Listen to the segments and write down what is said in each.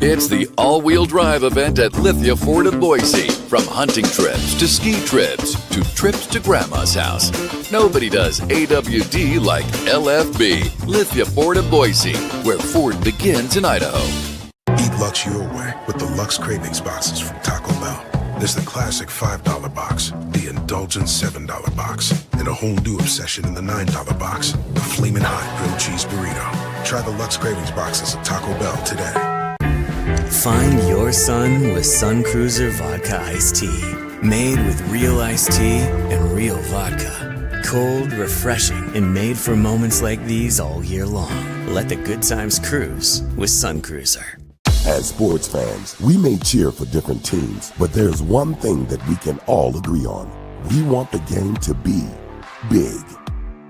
It's the all-wheel drive event at Lithia Ford of Boise. From hunting trips to ski trips to trips to Grandma's house. Nobody does AWD like LFB, Lithia Ford of Boise, where Ford begins in Idaho. Eat Lux your way with the Lux Cravings boxes from Taco Bell. There's the classic $5 box, the indulgent $7 box, and a whole new obsession in the $9 box, the Flamin' Hot Grilled Cheese Burrito. Try the Lux Cravings boxes at Taco Bell today. Find your sun with Sun Cruiser Vodka Iced Tea. Made with real iced tea and real vodka. Cold, refreshing, and made for moments like these all year long. Let the good times cruise with Sun Cruiser. As sports fans, we may cheer for different teams, but there's one thing that we can all agree on. We want the game to be big.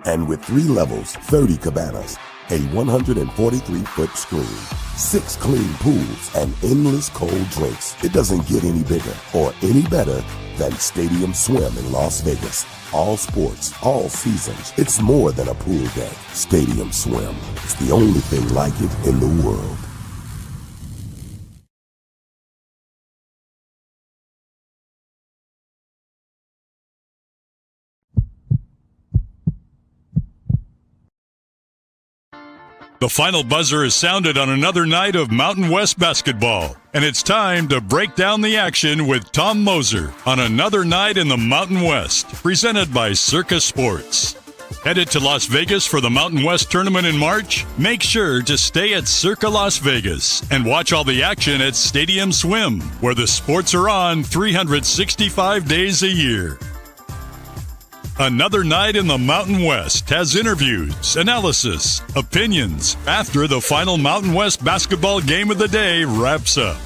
And with 3 levels, 30 cabanas, a 143-foot screen, 6 clean pools, and endless cold drinks, it doesn't get any bigger or any better than Stadium Swim in Las Vegas. All sports, all seasons. It's more than a pool day. Stadium Swim. It's the only thing like it in the world. The final buzzer is sounded on another night of Mountain West basketball, and it's time to break down the action with Tom Moser on another night in the Mountain West, presented by Circus Sports. Headed to Las Vegas for the Mountain West tournament in March? Make sure to stay at Circa Las Vegas and watch all the action at Stadium Swim, where the sports are on 365 days a year. Another night in the Mountain West has interviews, analysis, opinions after the final Mountain West basketball game of the day wraps up.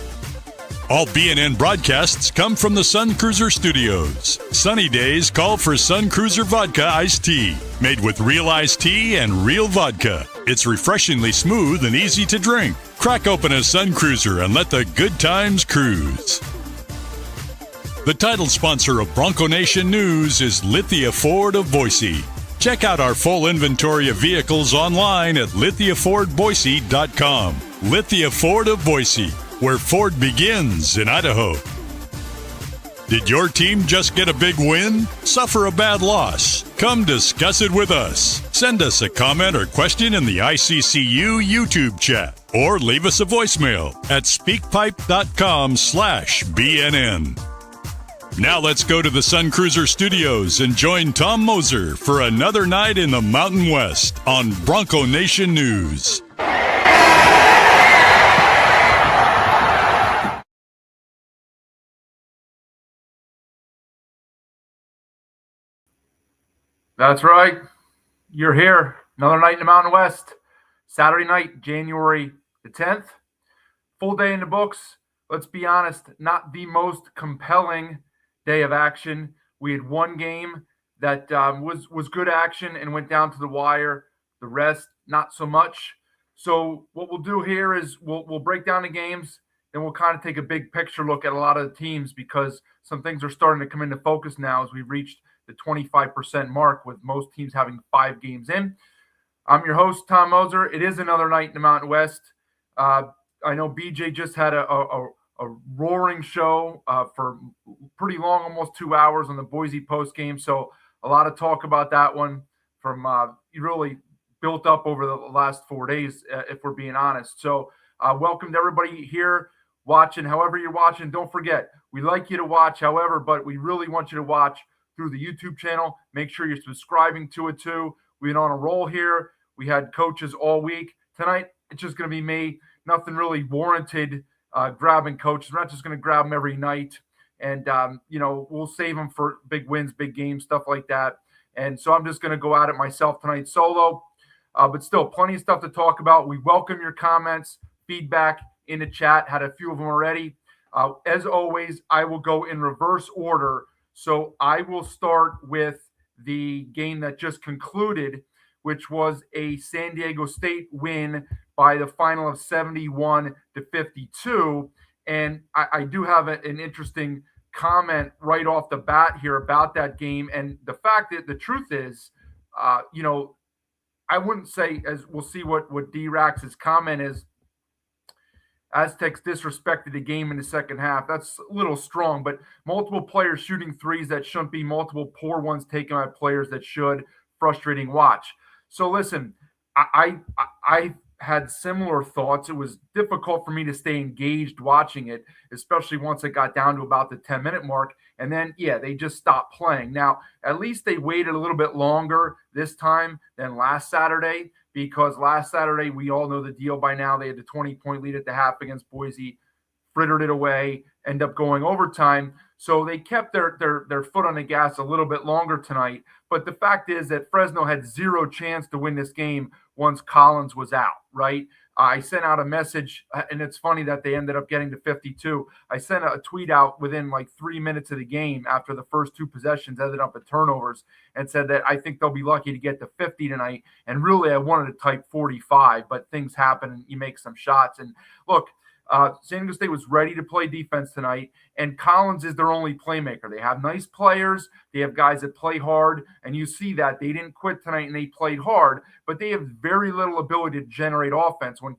All BNN broadcasts come from the Sun Cruiser Studios. Sunny days call for Sun Cruiser Vodka Iced Tea, made with real iced tea and real vodka. It's refreshingly smooth and easy to drink. Crack open a Sun Cruiser and let the good times cruise. The title sponsor of Bronco Nation News is Lithia Ford of Boise. Check out our full inventory of vehicles online at lithiafordboise.com. Lithia Ford of Boise, where Ford begins in Idaho. Did your team just get a big win? Suffer a bad loss? Come discuss it with us. Send us a comment or question in the ICCU YouTube chat, or leave us a voicemail at speakpipe.com/BNN. Now let's go to the Sun Cruiser Studios and join Tom Moser for another night in the Mountain West on Bronco Nation News. That's right. You're here. Another night in the Mountain West. Saturday night, January the 10th. Full day in the books. Let's be honest, not the most compelling day of action. We had one game that was good action and went down to the wire. The rest, not so much. So what we'll do here is we'll break down the games, then we'll kind of take a big picture look at a lot of the teams, because some things are starting to come into focus now as we've reached the 25% mark, with most teams having 5 games in. I'm your host, Tom Moser. It is another night in the Mountain West. I know BJ just had a roaring show for pretty long, almost 2 hours on the Boise post game. So a lot of talk about that one from really built up over the last 4 days, if we're being honest. So welcome to everybody here watching, however you're watching. Don't forget, we like you to watch, however, but we really want you to watch through the YouTube channel. Make sure you're subscribing to it too. We've been on a roll here. We had coaches all week. Tonight, it's just going to be me. Nothing really warranted grabbing coaches. We're not just going to grab them every night. And, we'll save them for big wins, big games, stuff like that. And so I'm just going to go at it myself tonight solo. But still, plenty of stuff to talk about. We welcome your comments, feedback in the chat. Had a few of them already. As always, I will go in reverse order. So I will start with the game that just concluded, which was a San Diego State win by the final of 71-52. And I do have an interesting comment right off the bat here about that game. And the fact that the truth is, I wouldn't say, as we'll see what D-Rax's comment is, Aztecs disrespected the game in the second half. That's a little strong, but multiple players shooting threes that shouldn't be, multiple poor ones taken by players that should. Frustrating watch. So listen, I had similar thoughts. It was difficult for me to stay engaged watching it, especially once it got down to about the 10-minute mark. And then, yeah, they just stopped playing. Now, at least they waited a little bit longer this time than last Saturday, because last Saturday, we all know the deal by now. They had the 20-point lead at the half against Boise, frittered it away, end up going overtime. So they kept their foot on the gas a little bit longer tonight. But the fact is that Fresno had zero chance to win this game once Collins was out, right? I sent out a message, and it's funny that they ended up getting to 52. I sent a tweet out within like 3 minutes of the game after the first two possessions ended up at turnovers, and said that I think they'll be lucky to get to 50 tonight. And really, I wanted to type 45, but things happen and you make some shots. And look, San Diego State was ready to play defense tonight, and Collins is their only playmaker. They have nice players. They have guys that play hard, and you see that. They didn't quit tonight, and they played hard, but they have very little ability to generate offense when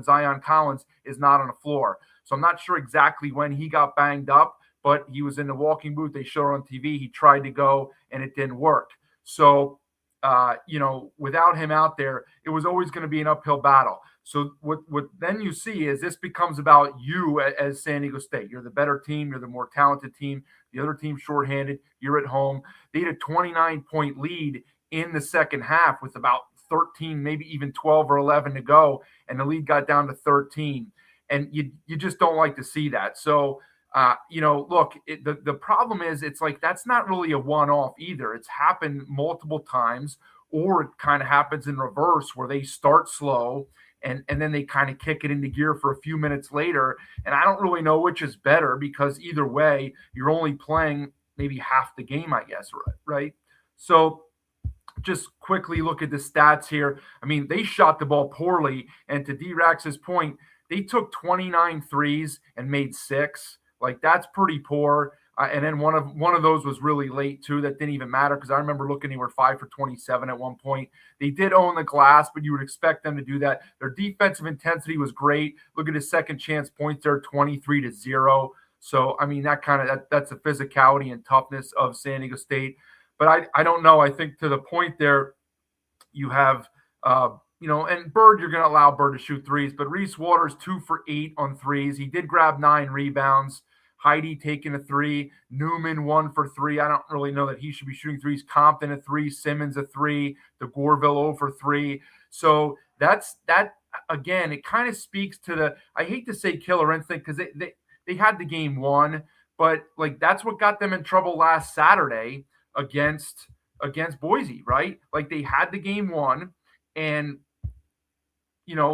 Zion Collins is not on the floor. So I'm not sure exactly when he got banged up, but he was in the walking booth. They showed on TV. He tried to go, and it didn't work. So, without him out there, it was always going to be an uphill battle. So what then you see is this becomes about you as San Diego State. You're the better team. You're the more talented team. The other team's shorthanded. You're at home. They had a 29-point lead in the second half with about 13, maybe even 12 or 11 to go, and the lead got down to 13. And you just don't like to see that. So, look, the problem is it's like that's not really a one-off either. It's happened multiple times, or it kind of happens in reverse where they start slow and then they kind of kick it into gear for a few minutes later. And I don't really know which is better, because either way, you're only playing maybe half the game, I guess, right? So just quickly look at the stats here. I mean, they shot the ball poorly. And to D-Rax's point, they took 29 threes and made 6. Like, that's pretty poor. And then one of those was really late too. That didn't even matter, because I remember looking, they were 5 for 27 at one point. They did own the glass, but you would expect them to do that. Their defensive intensity was great. Look at his second chance points there, 23-0. So I mean, that's the physicality and toughness of San Diego State. But I don't know. I think to the point there, you have and Bird, you're going to allow Bird to shoot threes, but Reese Waters 2 for 8 on threes. He did grab 9 rebounds. Heidi taking a 3, Newman 1 for 3. I don't really know that he should be shooting threes. Compton a 3, Simmons a 3, DeGorville 0 for 3. So that again, it kind of speaks to the, I hate to say killer instinct, because they had the game won, but like that's what got them in trouble last Saturday against Boise, right? Like they had the game won, and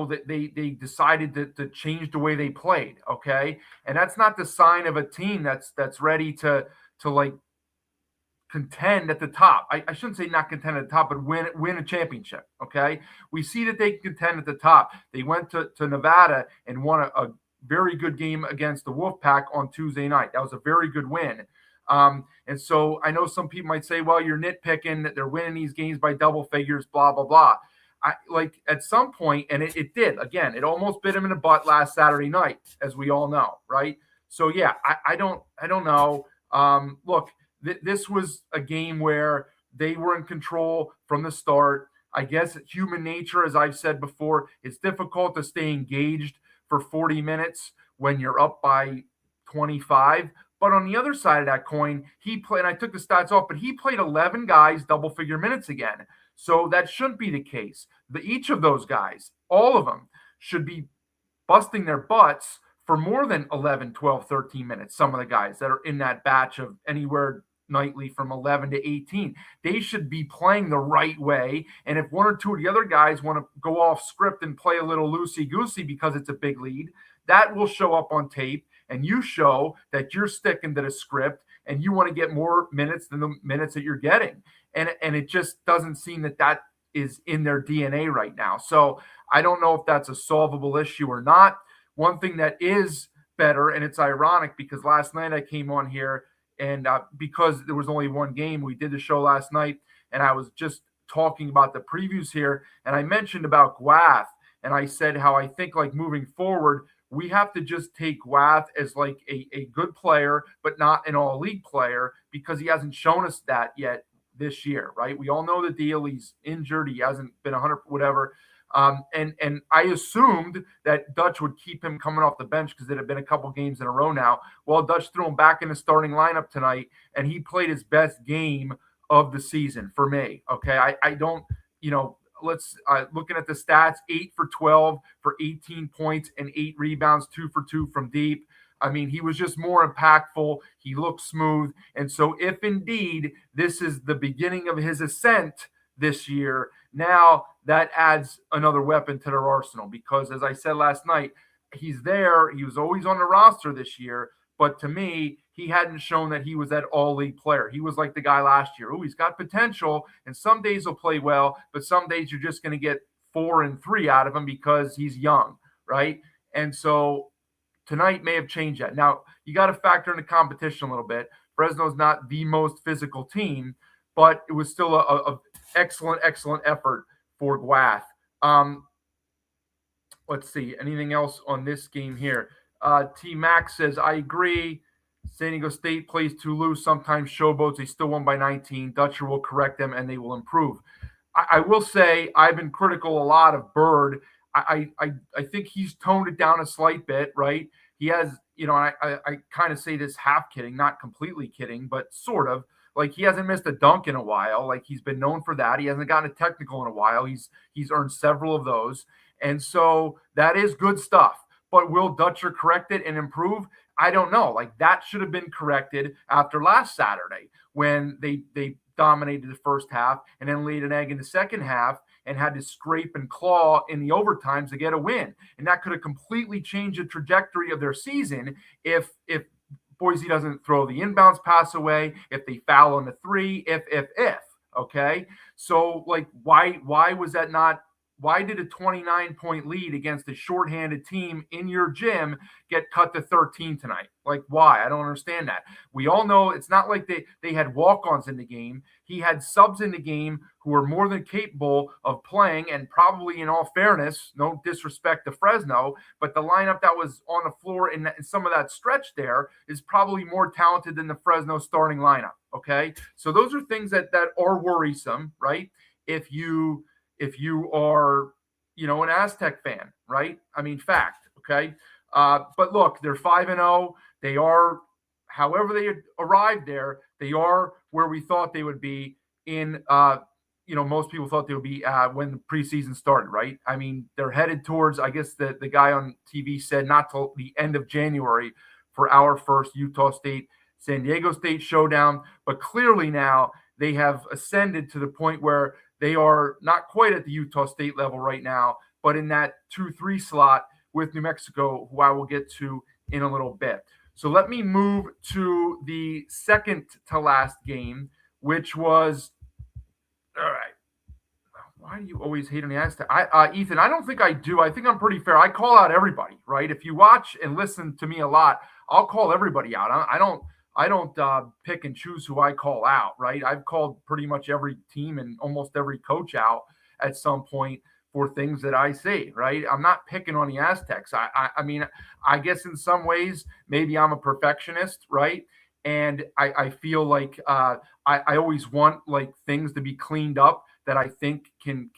that they decided to change the way they played. Okay. And that's not the sign of a team that's ready to like contend at the top. I shouldn't say not contend at the top, but win a championship. Okay. We see that they can contend at the top. They went to Nevada and won a very good game against the Wolfpack on Tuesday night. That was a very good win. And so I know some people might say, well, you're nitpicking that they're winning these games by double figures, blah, blah, blah. Like at some point, and it did, again, it almost bit him in the butt last Saturday night, as we all know, right? So yeah, I don't know. Look, this was a game where they were in control from the start. I guess human nature, as I've said before, it's difficult to stay engaged for 40 minutes when you're up by 25. But on the other side of that coin, he played, and I took the stats off, but he played 11 guys double-figure minutes again. So that shouldn't be the case. Each of those guys, all of them, should be busting their butts for more than 11, 12, 13 minutes. Some of the guys that are in that batch of anywhere nightly from 11 to 18, they should be playing the right way. And if one or two of the other guys want to go off script and play a little loosey-goosey because it's a big lead, that will show up on tape, and you show that you're sticking to the script and you want to get more minutes than the minutes that you're getting. And it just doesn't seem that is in their DNA right now. So I don't know if that's a solvable issue or not. One thing that is better, and it's ironic because last night I came on here, and because there was only one game, we did the show last night, and I was just talking about the previews here, and I mentioned about Guath, and I said how I think like moving forward, we have to just take Wath as like a good player, but not an all-league player because he hasn't shown us that yet this year, right? We all know the deal. He's injured. He hasn't been 100, whatever. And I assumed that Dutch would keep him coming off the bench because it had been a couple games in a row now. Well, Dutch threw him back in the starting lineup tonight, and he played his best game of the season for me. Okay, I don't, let's looking at the stats: 8 for 12 for 18 points and 8 rebounds, 2 for 2 from deep. I mean, he was just more impactful. He looked smooth. And so if indeed this is the beginning of his ascent this year, now that adds another weapon to their arsenal because, as I said last night, he's there. He was always on the roster this year. But to me, he hadn't shown that he was that all-league player. He was like the guy last year. Oh, he's got potential, and some days he'll play well, but some days you're just going to get 4 and 3 out of him because he's young, right? And so tonight may have changed that. Now, you got to factor in the competition a little bit. Fresno's not the most physical team, but it was still a excellent effort for Gwath. Let's see. Anything else on this game here? T Max says, I agree. San Diego State plays too loose. Sometimes showboats. They still won by 19. Dutcher will correct them, and they will improve. I will say I've been critical a lot of Bird. I think he's toned it down a slight bit, right? He has, I kind of say this half kidding, not completely kidding, but sort of. Like, he hasn't missed a dunk in a while. Like, he's been known for that. He hasn't gotten a technical in a while. He's earned several of those. And so that is good stuff. But will Dutcher correct it and improve? I don't know. Like, that should have been corrected after last Saturday when they dominated the first half and then laid an egg in the second half and had to scrape and claw in the overtimes to get a win. And that could have completely changed the trajectory of their season if Boise doesn't throw the inbounds pass away, if they foul on the 3, if, okay? So, like, why was that not? Why did a 29-point lead against a shorthanded team in your gym get cut to 13 tonight? Like, why? I don't understand that. We all know it's not like they had walk-ons in the game. He had subs in the game who were more than capable of playing, and probably, in all fairness, no disrespect to Fresno, but the lineup that was on the floor in some of that stretch there is probably more talented than the Fresno starting lineup, okay? So those are things that are worrisome, right? If you are, an Aztec fan, right? I mean, fact, okay? But look, they're 5-0. They are, however they arrived there, they are where we thought they would be in, most people thought they would be when the preseason started, right? I mean, they're headed towards, I guess the guy on TV said not till the end of January for our first Utah State, San Diego State showdown. But clearly now they have ascended to the point where they are not quite at the Utah State level right now, but in that 2-3 slot with New Mexico, who I will get to in a little bit. So let me move to the second to last game, which was, all right. Why do you always hate on the Aztec? Ethan, I don't think I do. I think I'm pretty fair. I call out everybody, right? If you watch and listen to me a lot, I'll call everybody out. I don't pick and choose who I call out, right? I've called pretty much every team and almost every coach out at some point for things that I see, right? I'm not picking on the Aztecs. I mean, I guess in some ways, maybe I'm a perfectionist, right? And I feel like I always want like things to be cleaned up that I think can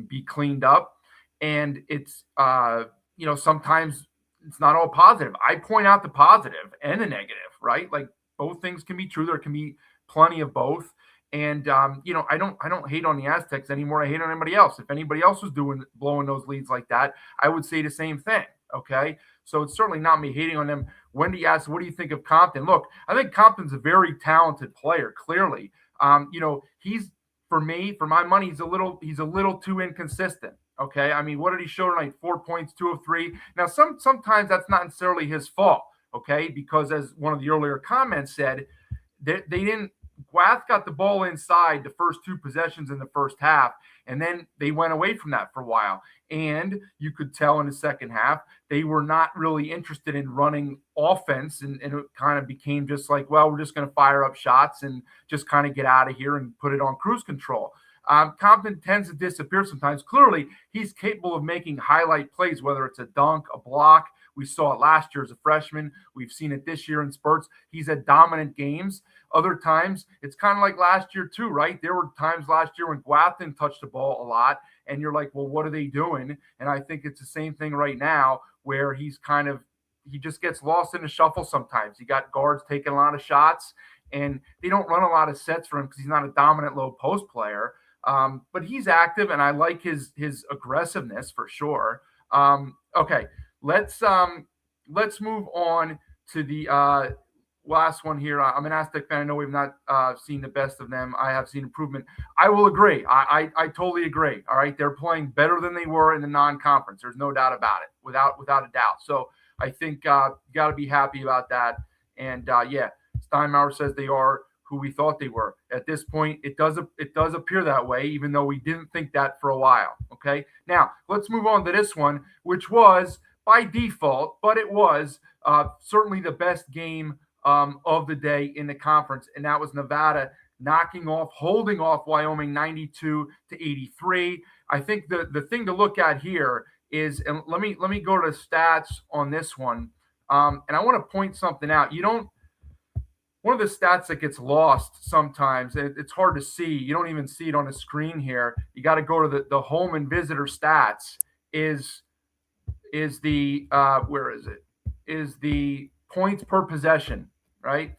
be cleaned up. And it's, sometimes it's not all positive. I point out the positive and the negative, right? Like, both things can be true. There can be plenty of both. And, I don't hate on the Aztecs anymore. I hate on anybody else. If anybody else was blowing those leads like that, I would say the same thing. Okay. So it's certainly not me hating on them. Wendy asks, what do you think of Compton? Look, I think Compton's a very talented player, clearly. He's, for my money, he's a little too inconsistent. Okay. I mean, what did he show tonight? 4 points, 2 of 3. Now, sometimes that's not necessarily his fault. Okay. Because as one of the earlier comments said, they didn't, Gwath got the ball inside the first 2 possessions in the first half, and then they went away from that for a while. And you could tell in the second half, they were not really interested in running offense, and it kind of became just like, well, we're just going to fire up shots and just kind of get out of here and put it on cruise control. Compton tends to disappear sometimes. Clearly, he's capable of making highlight plays, whether it's a dunk, a block, We saw it last year as a freshman. We've seen it this year in spurts. He's had dominant games. Other times, it's kind of like last year too, right? There were times last year when Guathan touched the ball a lot, and you're like, well, what are they doing? And I think it's the same thing right now where he just gets lost in the shuffle sometimes. You got guards taking a lot of shots, and they don't run a lot of sets for him because he's not a dominant low post player. But he's active, and I like his aggressiveness for sure. Okay, let's move on to the last one here. I'm an Aztec fan. I know we've not seen the best of them. I have seen improvement. I will agree. I totally agree. All right, they're playing better than they were in the non-conference. There's no doubt about it, without a doubt. So I think you got to be happy about that. And yeah, Steinmauer says they are who we thought they were. At this point, it does appear that way, even though we didn't think that for a while. Okay, now let's move on to this one, which was by default, but it was certainly the best game of the day in the conference, and that was Nevada holding off Wyoming 92-83. I think the thing to look at here is, and let me go to the stats on this one, and I want to point something out. One of the stats that gets lost sometimes, and it's hard to see. You don't even see it on the screen here. You got to go to the home and visitor stats. Is the where is it? Is the points per possession, right?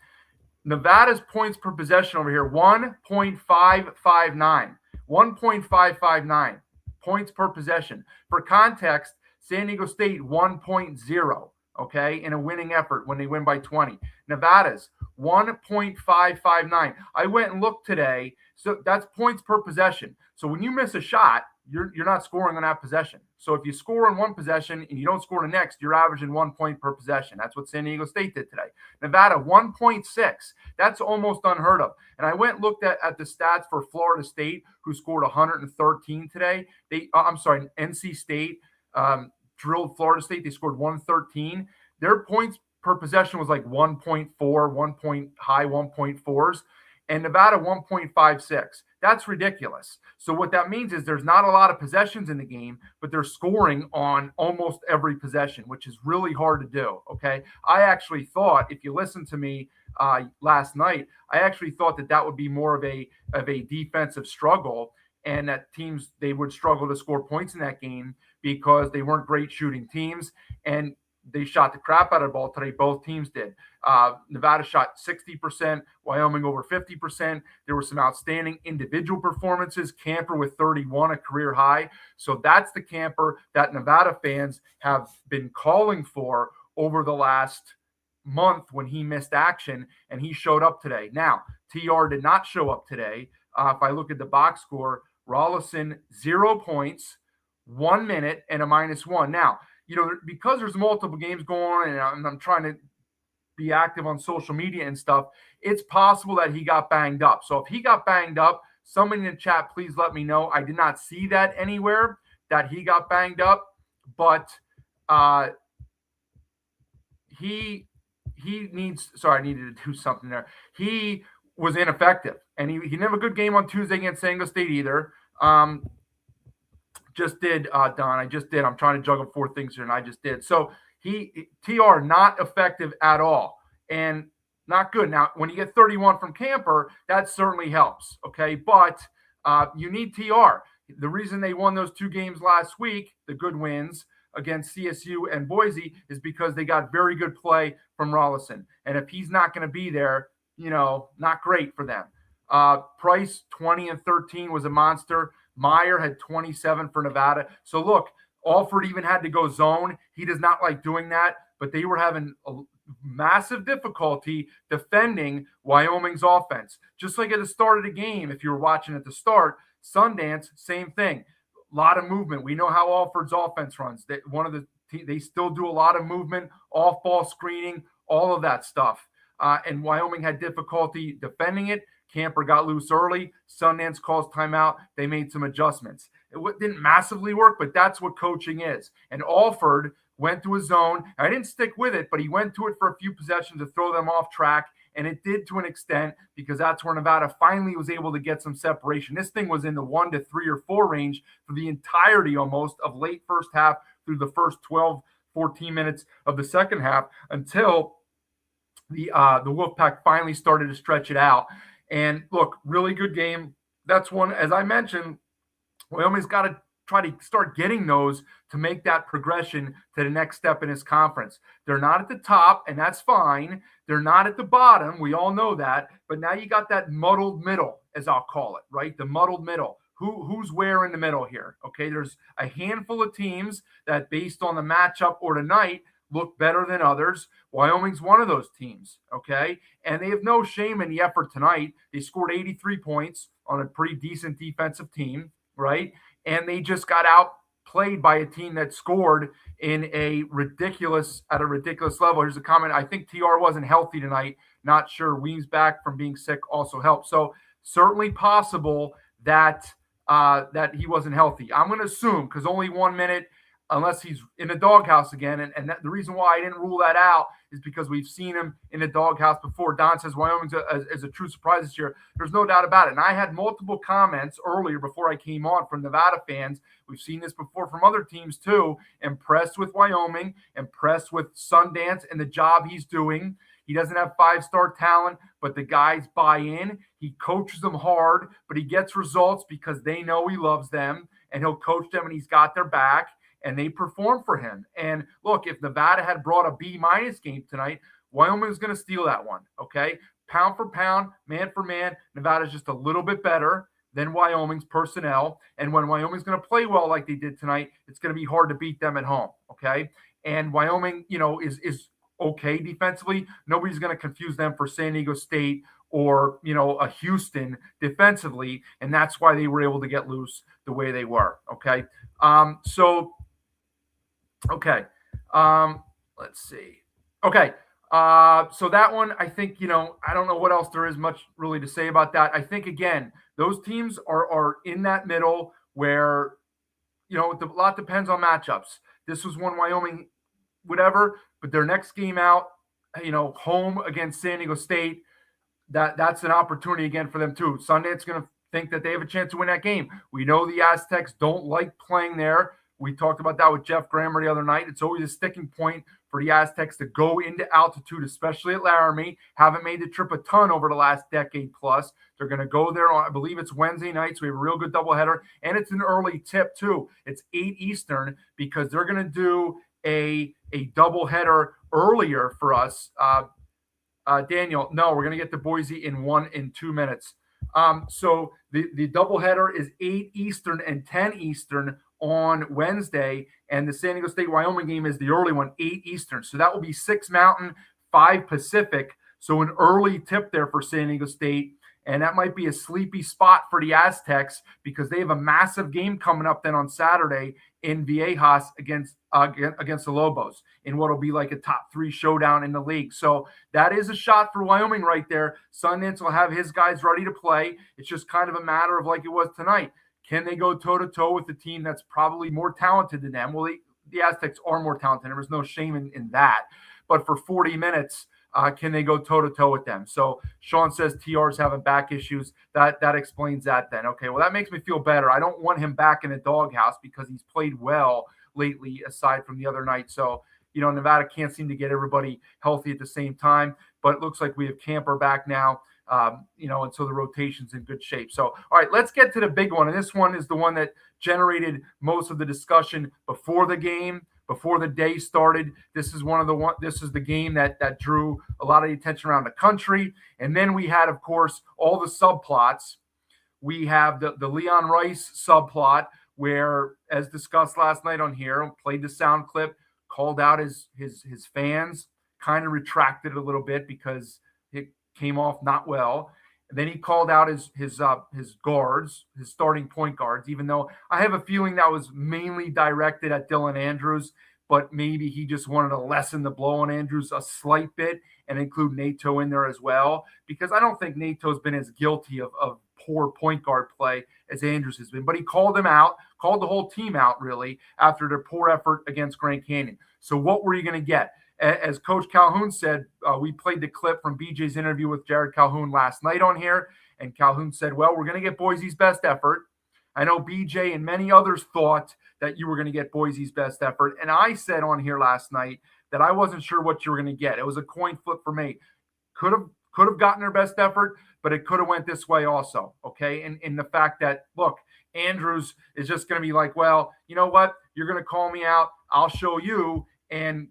Nevada's points per possession over here, 1.559. 1.559 points per possession. For context, San Diego State 1.0, okay, in a winning effort when they win by 20. Nevada's 1.559. I went and looked today, so that's points per possession. So when you miss a shot, you're not scoring on that possession. So if you score on one possession and you don't score the next, you're averaging 1 point per possession. That's what San Diego State did today. Nevada, 1.6. That's almost unheard of. And I went and looked at the stats for Florida State, who scored 113 today. NC State drilled Florida State. They scored 113. Their points per possession was like 1.4, high 1.4s. And Nevada 1.56. That's ridiculous. So what that means is there's not a lot of possessions in the game, but they're scoring on almost every possession, which is really hard to do. Okay. I actually thought, if you listened to me last night, I actually thought that would be more of a defensive struggle, and that teams, they would struggle to score points in that game because they weren't great shooting teams. And they shot the crap out of the ball today. Both teams did. Nevada shot 60%, Wyoming over 50%. There were some outstanding individual performances. Camper with 31, a career high. So that's the Camper that Nevada fans have been calling for over the last month when he missed action, and he showed up today. Now, TR did not show up today. If I look at the box score, Rollison, 0 points, 1 minute, and a -1. Now, because there's multiple games going on, and I'm trying to be active on social media and stuff, it's possible that he got banged up. So if he got banged up, somebody in the chat, please let me know. I did not see that anywhere that he got banged up, but he needs. Sorry, I needed to do something there. He was ineffective, and he didn't have a good game on Tuesday against San Diego State either. Just did, Don. I just did. I'm trying to juggle 4 things here, and I just did. So TR not effective at all, and not good. Now, when you get 31 from Camper, that certainly helps. Okay, but you need TR. The reason they won those 2 games last week, the good wins against CSU and Boise, is because they got very good play from Rollison. And if he's not going to be there, not great for them. Price 20 and 13 was a monster. Meyer had 27 for Nevada. So look, Alford even had to go zone. He does not like doing that, but they were having a massive difficulty defending Wyoming's offense. Just like at the start of the game, if you were watching at the start, Sundance, same thing. A lot of movement. We know how Alford's offense runs. They still do a lot of movement, off-ball screening, all of that stuff. And Wyoming had difficulty defending it. Camper got loose early. Sundance calls timeout. They made some adjustments. It didn't massively work, but that's what coaching is. And Alford went to a zone. I didn't stick with it, but he went to it for a few possessions to throw them off track, and it did to an extent because that's where Nevada finally was able to get some separation. This thing was in the 1 to 3 or 4 range for the entirety almost of late first half through the first 12, 14 minutes of the second half until the Wolfpack finally started to stretch it out. And look, really good game. That's one, as I mentioned, Wyoming's got to try to start getting those to make that progression to the next step in his conference. They're not at the top, and that's fine. They're not at the bottom. We all know that. But now you got that muddled middle, as I'll call it, right? The muddled middle. Who's where in the middle here? Okay, there's a handful of teams that, based on the matchup or tonight, look better than others. Wyoming's one of those teams, okay? And they have no shame in the effort tonight. They scored 83 points on a pretty decent defensive team, right? And they just got outplayed by a team that scored at a ridiculous level. Here's a comment. I think TR wasn't healthy tonight. Not sure. Weems back from being sick also helped. So certainly possible that he wasn't healthy. I'm going to assume, because only 1 minute, unless he's in the doghouse again. And the reason why I didn't rule that out is because we've seen him in the doghouse before. Don says Wyoming's is a true surprise this year. There's no doubt about it. And I had multiple comments earlier before I came on from Nevada fans. We've seen this before from other teams too. Impressed with Wyoming, impressed with Sundance and the job he's doing. He doesn't have 5-star talent, but the guys buy in. He coaches them hard, but he gets results because they know he loves them, and he'll coach them, and he's got their back, and they perform for him. And look, if Nevada had brought a B- game tonight, Wyoming's going to steal that one, okay? Pound for pound, man for man, Nevada's just a little bit better than Wyoming's personnel. And when Wyoming's going to play well like they did tonight, it's going to be hard to beat them at home, okay? And Wyoming, is okay defensively. Nobody's going to confuse them for San Diego State or, a Houston defensively, and that's why they were able to get loose the way they were, okay? Let's see. Okay. So that one, I think, I don't know what else there is much really to say about that. I think, again, those teams are in that middle where, a lot depends on matchups. This was one Wyoming, whatever, but their next game out, home against San Diego State, that's an opportunity again for them too. Sundance going to think that they have a chance to win that game. We know the Aztecs don't like playing there. We talked about that with Jeff Grammer the other night. It's always a sticking point for the Aztecs to go into altitude, especially at Laramie. Haven't made the trip a ton over the last decade plus. They're going to go there on, I believe it's Wednesday night, so we have a real good doubleheader. And it's an early tip, too. It's 8 Eastern because they're going to do a doubleheader earlier for us. Daniel, no, we're going to get to Boise in 2 minutes. So the doubleheader is 8 Eastern and 10 Eastern on Wednesday, and the San Diego State-Wyoming game is the early one, 8 Eastern. So that will be 6 Mountain, 5 Pacific. So an early tip there for San Diego State, and that might be a sleepy spot for the Aztecs because they have a massive game coming up then on Saturday in Viejas against the Lobos in what will be like a top 3 showdown in the league. So that is a shot for Wyoming right there. Sundance will have his guys ready to play. It's just kind of a matter of like it was tonight. Can they go toe-to-toe with the team that's probably more talented than them? Well, the Aztecs are more talented. There was no shame in that. But for 40 minutes, can they go toe-to-toe with them? So Sean says TR's having back issues. That explains that then. Okay, well, that makes me feel better. I don't want him back in the doghouse because he's played well lately aside from the other night. So, Nevada can't seem to get everybody healthy at the same time. But it looks like we have Camper back now. And so the rotation's in good shape. So, all right, let's get to the big one. And this one is the one that generated most of the discussion before the game, before the day started. This is the game that drew a lot of the attention around the country. And then we had, of course, all the subplots. We have the Leon Rice subplot where, as discussed last night on here, played the sound clip, called out his fans, kind of retracted a little bit because it came off not well. And then he called out his guards, his starting point guards, even though I have a feeling that was mainly directed at Dylan Andrews, but maybe he just wanted to lessen the blow on Andrews a slight bit and include NATO in there as well, because I don't think NATO's been as guilty of poor point guard play as Andrews has been. But he called him out, called the whole team out, really, after their poor effort against Grand Canyon. So what were you going to get? As Coach Calhoun said, we played the clip from BJ's interview with Jared Calhoun last night on here, and Calhoun said, well, we're going to get Boise's best effort. I know BJ and many others thought that you were going to get Boise's best effort. And I said on here last night that I wasn't sure what you were going to get. It was a coin flip for me. Could have gotten their best effort, but it could have went this way also. Okay. And in the fact that, look, Andrews is just going to be like, well, you know what? You're going to call me out. I'll show you. And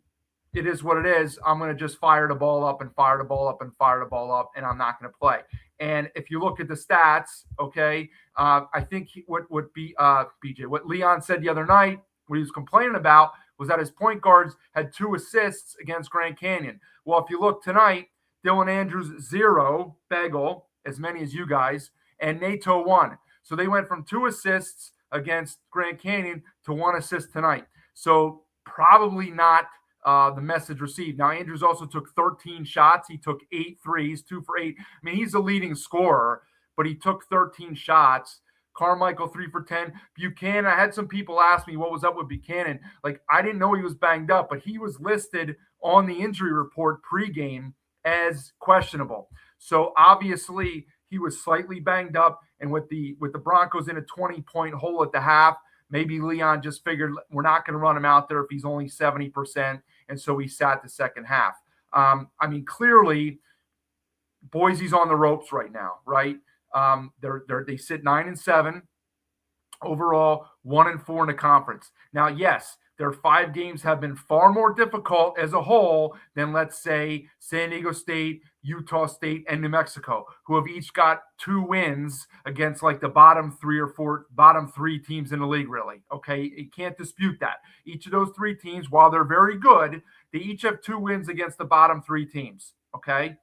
it is what it is. I'm going to just fire the ball up and fire the ball up and fire the ball up, and I'm not going to play. And if you look at the stats, okay, I think what Leon said the other night, what he was complaining about was that his point guards had 2 assists against Grand Canyon. Well, if you look tonight, Dylan Andrews 0, Bagel, as many as you guys, and Nato 1. So they went from 2 assists against Grand Canyon to 1 assist tonight. So probably not the message received. Now, Andrews also took 13 shots. He took 8 threes, 2 for 8. I mean, he's the leading scorer, but he took 13 shots. Carmichael 3 for 10. Buchanan, I had some people ask me what was up with Buchanan. Like, I didn't know he was banged up, but he was listed on the injury report pregame as questionable. So obviously he was slightly banged up, and with the Broncos in a 20-point hole at the half, maybe Leon just figured we're not going to run him out there if he's only 70%, and so he sat the second half. I mean, clearly Boise's on the ropes right now, right? They sit 9-7 overall, 1-4 in the conference. Now, yes, their 5 games have been far more difficult as a whole than, let's say, San Diego State, Utah State, and New Mexico, who have each got 2 wins against like the bottom 3 teams in the league, really. Okay, you can't dispute that. Each of those 3 teams, while they're very good, they each have 2 wins against the bottom 3 teams. Okay,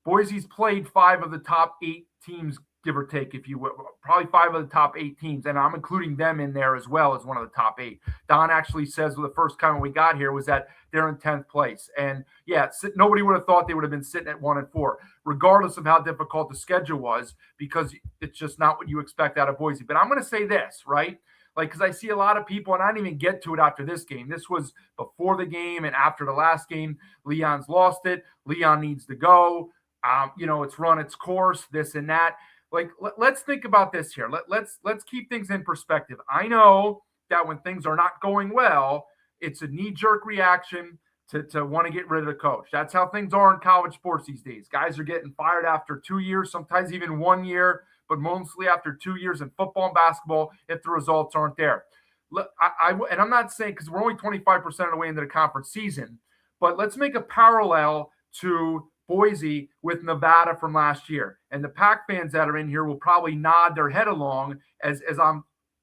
Boise's played 5 of the top 8 teams, give or take, if you will, probably 5 of the top 8 teams, and I'm including them in there as well as one of the top 8. Don actually says the first comment we got here was that they're in 10th place. And yeah, nobody would have thought they would have been sitting at 1-4, regardless of how difficult the schedule was, because it's just not what you expect out of Boise. But I'm going to say this, right? Like, because I see a lot of people, and I didn't even get to it after this game. This was before the game and after the last game. Leon's lost it. Leon needs to go. It's run its course, this and that. Like, let's think about this here. Let's keep things in perspective. I know that when things are not going well, it's a knee-jerk reaction to want to get rid of the coach. That's how things are in college sports these days. Guys are getting fired after 2 years, sometimes even 1 year, but mostly after 2 years in football and basketball if the results aren't there. And I'm not saying, because we're only 25% of the way into the conference season, but let's make a parallel to Boise with Nevada from last year. And the Pac fans that are in here will probably nod their head along as I'm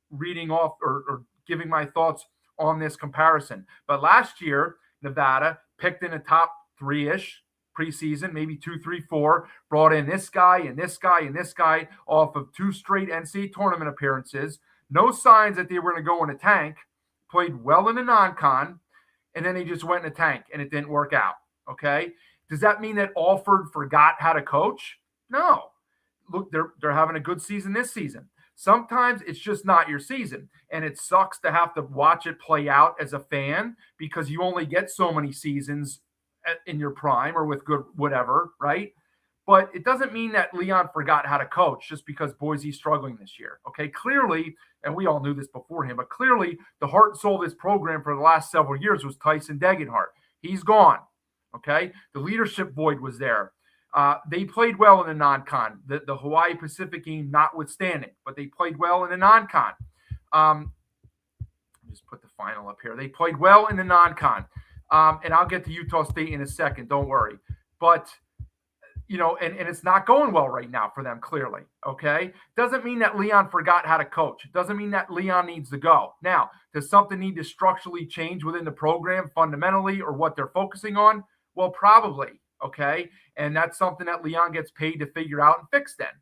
reading off or giving my thoughts on this comparison. But last year, Nevada picked in the top 3-ish preseason, maybe 2, 3, 4, brought in this guy and this guy and this guy off of 2 straight NCAA tournament appearances. No signs that they were going to go in a tank, played well in the non-con, and then they just went in a tank and it didn't work out. Okay. Does that mean that Alford forgot how to coach? No. Look, they're having a good season this season. Sometimes it's just not your season, and it sucks to have to watch it play out as a fan because you only get so many seasons in your prime or with good whatever, right? But it doesn't mean that Leon forgot how to coach just because Boise's struggling this year. Okay, clearly, and we all knew this before him, but clearly the heart and soul of this program for the last several years was Tyson Degenhart. He's gone. Okay, the leadership void was there. They played well in the non-con, the Hawaii Pacific game notwithstanding, but they played well in the non-con. Just put the final up here. They played well in the non-con, and I'll get to Utah State in a second. Don't worry. But, and it's not going well right now for them, clearly, okay? Doesn't mean that Leon forgot how to coach. It doesn't mean that Leon needs to go. Now, does something need to structurally change within the program fundamentally or what they're focusing on? Well, probably, okay? And that's something that Leon gets paid to figure out and fix then,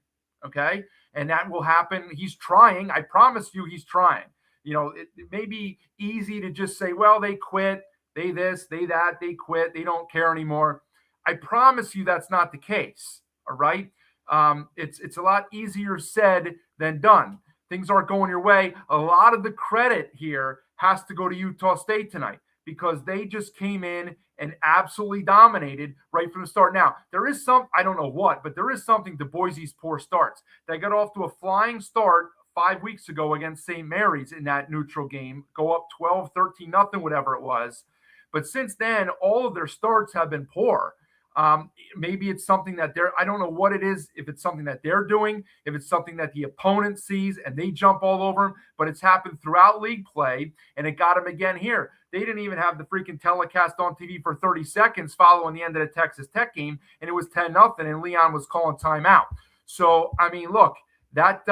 okay? And that will happen. He's trying. I promise you he's trying. It may be easy to just say, well, they quit, they this, they that, they quit, they don't care anymore. I promise you that's not the case, all right? It's a lot easier said than done. Things aren't going your way. A lot of the credit here has to go to Utah State tonight, because they just came in and absolutely dominated right from the start. Now, there is I don't know what, but there is something to Boise's poor starts. They got off to a flying start 5 weeks ago against St. Mary's in that neutral game, go up 12, 13, nothing, whatever it was. But since then, all of their starts have been poor. Maybe it's something that I don't know what it is, if it's something that they're doing, if it's something that the opponent sees and they jump all over them, but it's happened throughout league play, and it got them again here. They didn't even have the freaking telecast on TV for 30 seconds following the end of the Texas Tech game, and it was 10-0, and Leon was calling timeout. So, I mean, look, that's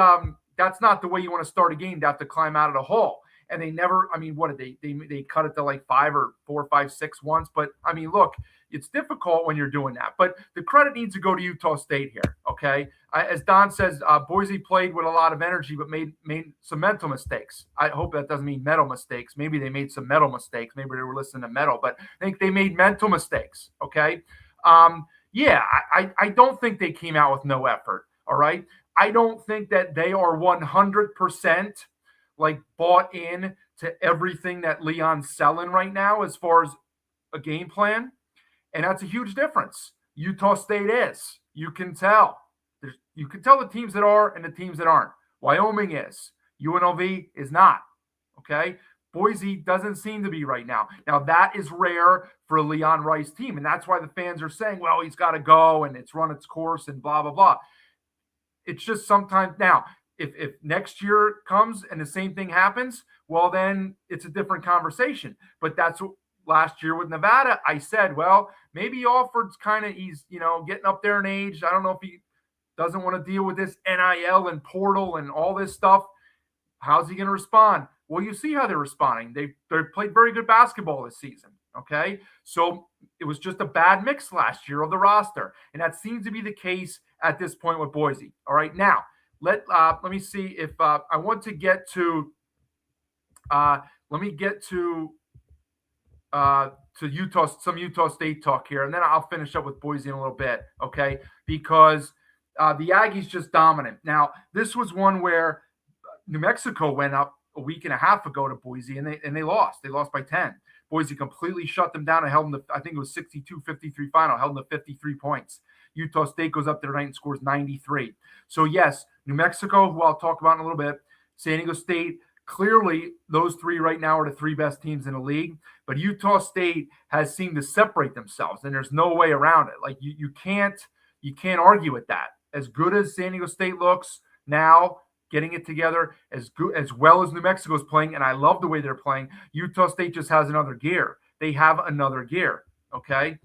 not the way you want to start a game, to have to climb out of the hole. And they never, I mean, what did they cut it to like 5 or 4, 5, 6 once. But I mean, look, it's difficult when you're doing that. But the credit needs to go to Utah State here, okay? As Don says, Boise played with a lot of energy, but made some mental mistakes. I hope that doesn't mean mental mistakes. Maybe they made some mental mistakes. Maybe they were listening to metal, but I think they made mental mistakes, okay? Yeah, I don't think they came out with no effort, all right? I don't think that they are 100% like bought in to everything that Leon's selling right now as far as a game plan. And that's a huge difference. Utah State is. You can tell. You can tell the teams that are and the teams that aren't. Wyoming is. UNLV is not. Okay? Boise doesn't seem to be right now. Now, that is rare for a Leon Rice team. And that's why the fans are saying, well, he's got to go and it's run its course and blah, blah, blah. It's just sometimes now, if next year comes and the same thing happens, well, then it's a different conversation. But that's what last year with Nevada, I said, well, maybe Alford's he's getting up there in age. I don't know if he doesn't want to deal with this NIL and portal and all this stuff. How's he going to respond? Well, you see how they're responding. They played very good basketball this season. Okay, so it was just a bad mix last year of the roster, and that seems to be the case at this point with Boise. All right, now let me see if I want to get to. Let me get to Utah, some Utah State talk here, and then I'll finish up with Boise in a little bit. Okay, because the Aggies just dominant. Now this was one where New Mexico went up a week and a half ago to Boise, and they lost. They lost by 10. Boise completely shut them down and held them to, I think it was 62-53 final, held them to 53 points. Utah State goes up there tonight and scores 93. So, yes, New Mexico, who I'll talk about in a little bit, San Diego State, clearly those three right now are the three best teams in the league. But Utah State has seemed to separate themselves, and there's no way around it. Like, you can't argue with that. As good as San Diego State looks now, getting it together as well as New Mexico is playing, and I love the way they're playing. Utah State just has another gear. They have another gear, okay?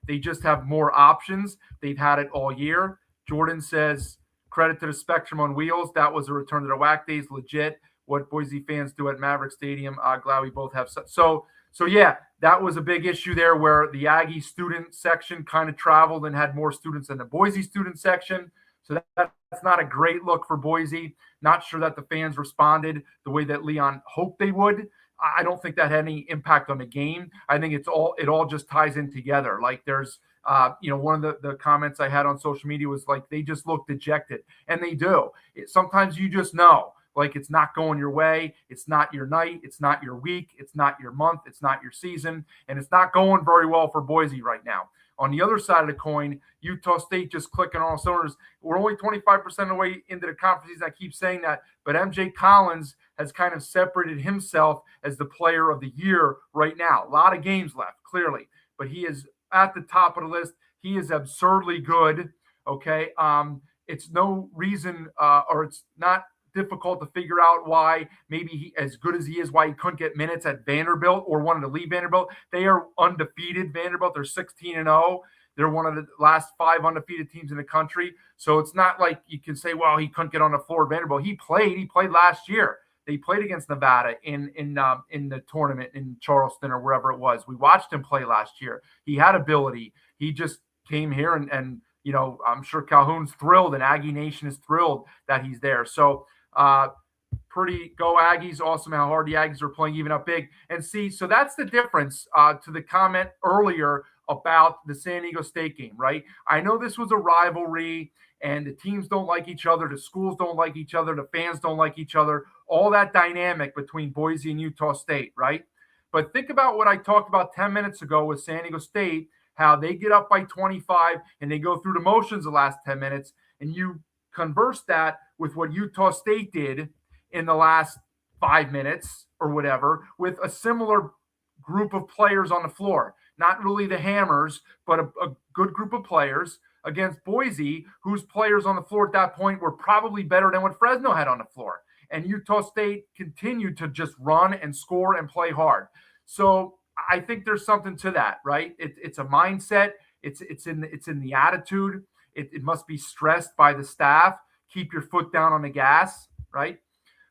They just have more options. They've had it all year. Jordan says, credit to the Spectrum on wheels. That was a return to the WAC days, legit. What Boise fans do at Maverick Stadium. Glad we both have. So yeah, that was a big issue there where the Aggie student section kind of traveled and had more students than the Boise student section. So that's not a great look for Boise. Not sure that the fans responded the way that Leon hoped they would. I don't think that had any impact on the game. I think it all just ties in together. Like there's, one of the comments I had on social media was like, they just look dejected, and they do. Sometimes you just know, like it's not going your way. It's not your night. It's not your week. It's not your month. It's not your season. And it's not going very well for Boise right now. On the other side of the coin, Utah State just clicking on all cylinders. We're only 25% of the way into the conference season. I keep saying that, but MJ Collins has kind of separated himself as the player of the year right now. A lot of games left, clearly, but he is at the top of the list. He is absurdly good, okay? It's no reason or it's not difficult to figure out why maybe he, as good as he is, why he couldn't get minutes at Vanderbilt or wanted to leave Vanderbilt. They are undefeated. Vanderbilt, they're 16-0. They're one of the last 5 undefeated teams in the country. So it's not like you can say, well, he couldn't get on the floor at Vanderbilt. He played last year. They played against Nevada in the tournament in Charleston or wherever it was. We watched him play last year. He had ability. He just came here and I'm sure Calhoun's thrilled and Aggie Nation is thrilled that he's there. So pretty go Aggies. Awesome how hard the Aggies are playing, even up big. And see, so that's the difference to the comment earlier about the San Diego State game, right? I know this was a rivalry and the teams don't like each other. The schools don't like each other. The fans don't like each other. All that dynamic between Boise and Utah State, right? But think about what I talked about 10 minutes ago with San Diego State, how they get up by 25 and they go through the motions the last 10 minutes, and you converse that with what Utah State did in the last 5 minutes or whatever, with a similar group of players on the floor. Not really the hammers, but a good group of players against Boise, whose players on the floor at that point were probably better than what Fresno had on the floor. And Utah State continued to just run and score and play hard. So I think there's something to that, right? It's a mindset. It's in the attitude. It must be stressed by the staff. Keep your foot down on the gas, right?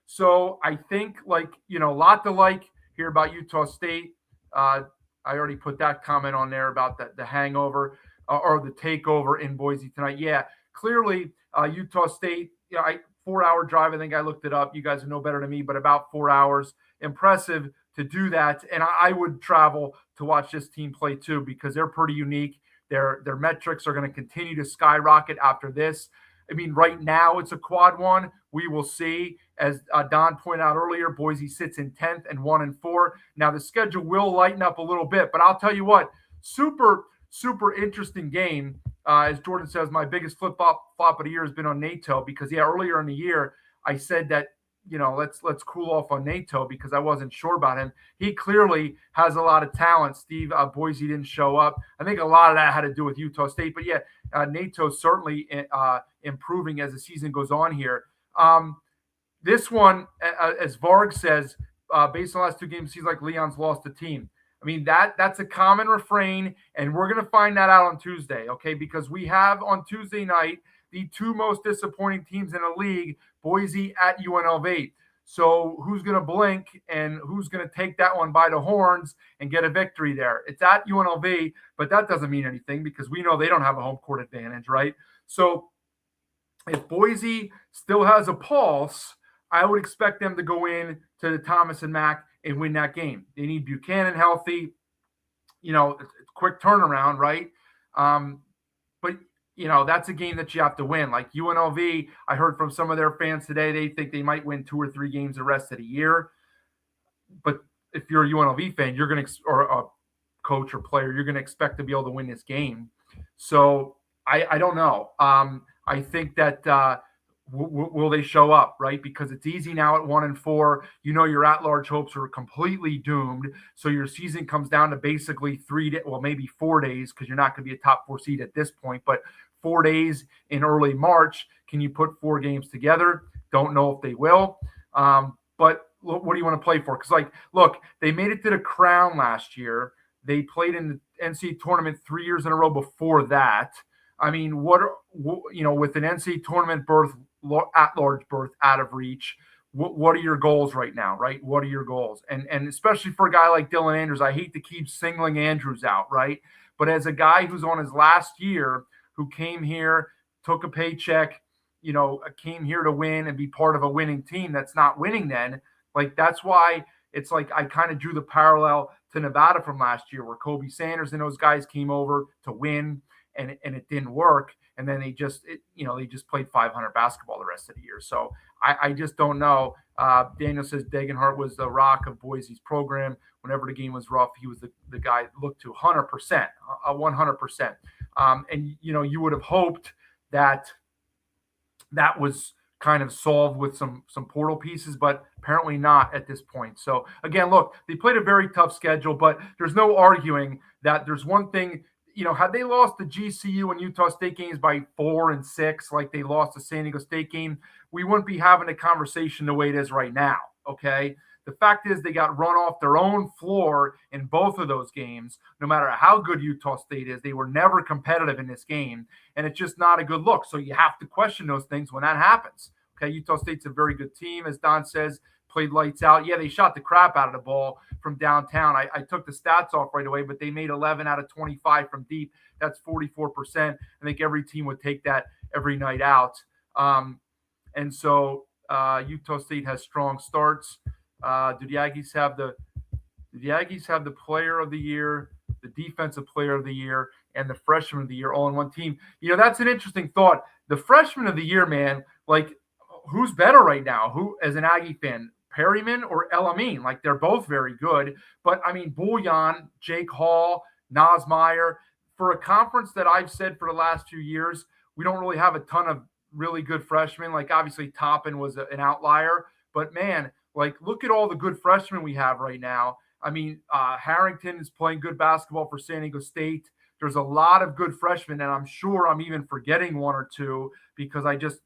So I think, like, a lot to like here about Utah State. I already put that comment on there about the hangover or the takeover in Boise tonight. Yeah, clearly Utah State, 4-hour drive. I think I looked it up. You guys know better than me, but about 4 hours. Impressive to do that. And I would travel to watch this team play too, because they're pretty unique. Their metrics are going to continue to skyrocket after this. I mean, right now it's a quad one. We will see. As Don pointed out earlier, Boise sits in 10th and 1-4. Now the schedule will lighten up a little bit, but I'll tell you what, super interesting game. As Jordan says, my biggest flop of the year has been on NATO, because earlier in the year I said that let's cool off on NATO because I wasn't sure about him. He clearly has a lot of talent. Steve, Boise didn't show up. I think a lot of that had to do with Utah State, but NATO certainly improving as the season goes on here. This one, as Varg says, based on the last two games, seems like Leon's lost the team. I mean, that's a common refrain, and we're going to find that out on Tuesday, okay? Because we have on Tuesday night the two most disappointing teams in the league, Boise at UNLV. So who's going to blink and who's going to take that one by the horns and get a victory there? It's at UNLV, but that doesn't mean anything because we know they don't have a home court advantage, right? So if Boise still has a pulse, I would expect them to go in to the Thomas and Mack and win that game. They need Buchanan healthy, quick turnaround, right? But that's a game that you have to win. Like UNLV, I heard from some of their fans today, they think they might win 2 or 3 games the rest of the year. But if you're a UNLV fan, or a coach or player, you're going to expect to be able to win this game. So I don't know. I think that will they show up, right? Because it's easy now at 1-4. Your at-large hopes are completely doomed. So your season comes down to basically maybe 4 days, because you're not going to be a top 4 seed at this point, but 4 days in early March. Can you put 4 games together? Don't know if they will. But what do you want to play for? Because, look, they made it to the Crown last year. They played in the NCAA tournament 3 years in a row before that. I mean, with an NCAA tournament berth, at-large berth out of reach, what are your goals right now, right? What are your goals? And especially for a guy like Dylan Andrews, I hate to keep singling Andrews out, right? But as a guy who's on his last year, who came here, took a paycheck, came here to win and be part of a winning team that's not winning then, that's why it's like I kind of drew the parallel to Nevada from last year, where Kobe Sanders and those guys came over to win, and it didn't work. And then they just played 500 basketball the rest of the year. So I just don't know. Daniel says Degenhart was the rock of Boise's program. Whenever the game was rough, he was the guy looked to 100%, 100%. And you would have hoped that was kind of solved with some portal pieces, but apparently not at this point. So again, look, they played a very tough schedule, but there's no arguing that there's one thing. Had they lost the GCU and Utah State games by 4 and 6, like they lost the San Diego State game, we wouldn't be having a conversation the way it is right now, okay? The fact is they got run off their own floor in both of those games. No matter how good Utah State is, they were never competitive in this game, and it's just not a good look. So you have to question those things when that happens, okay? Utah State's a very good team, as Don says, played lights out. Yeah, they shot the crap out of the ball from downtown. I took the stats off right away, but they made 11 out of 25 from deep. That's 44%. I think every team would take that every night out. And so Utah State has strong starts. Do the Aggies have the player of the year, the defensive player of the year, and the freshman of the year all in one team? That's an interesting thought. The freshman of the year, man, who's better right now? Who, as an Aggie fan, Perryman or El-Amin? They're both very good. But, I mean, Bouillon, Jake Hall, Nazmeyer, for a conference that I've said for the last few years, we don't really have a ton of really good freshmen. Like obviously Toppin was an outlier, but man, like look at all the good freshmen we have right now. I mean, Harrington is playing good basketball for San Diego State. There's a lot of good freshmen, and I'm sure I'm even forgetting one or two because I just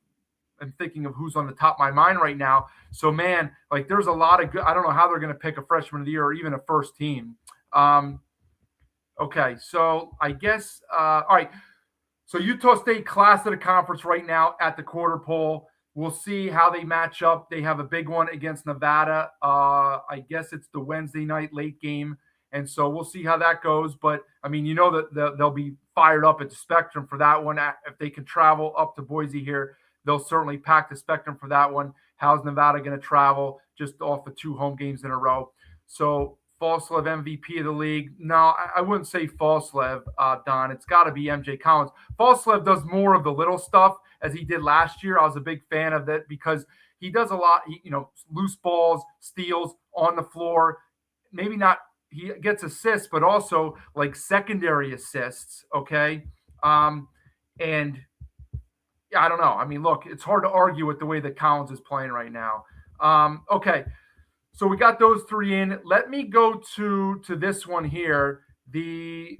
am thinking of who's on the top of my mind right now. So, man, like there's a lot of good. I don't know how they're going to pick a freshman of the year or even a first team. Okay, so I guess all right. So Utah State class of the conference right now at the quarter pole. We'll see how they match up. They have a big one against Nevada. I guess it's the Wednesday night late game. And so we'll see how that goes. But, I mean, you know that they'll be fired up at the Spectrum for that one. If they can travel up to Boise here, they'll certainly pack the Spectrum for that one. How's Nevada going to travel just off of 2 home games in a row? So Falslev MVP of the league. No, I wouldn't say Falslev, Don. It's got to be MJ Collins. Falslev does more of the little stuff as he did last year. I was a big fan of that because he does a lot, loose balls, steals on the floor. Maybe not, he gets assists, but also like secondary assists, okay? And yeah, I don't know. I mean, look, it's hard to argue with the way that Collins is playing right now. Okay. So we got those 3 in. Let me go to this one here. The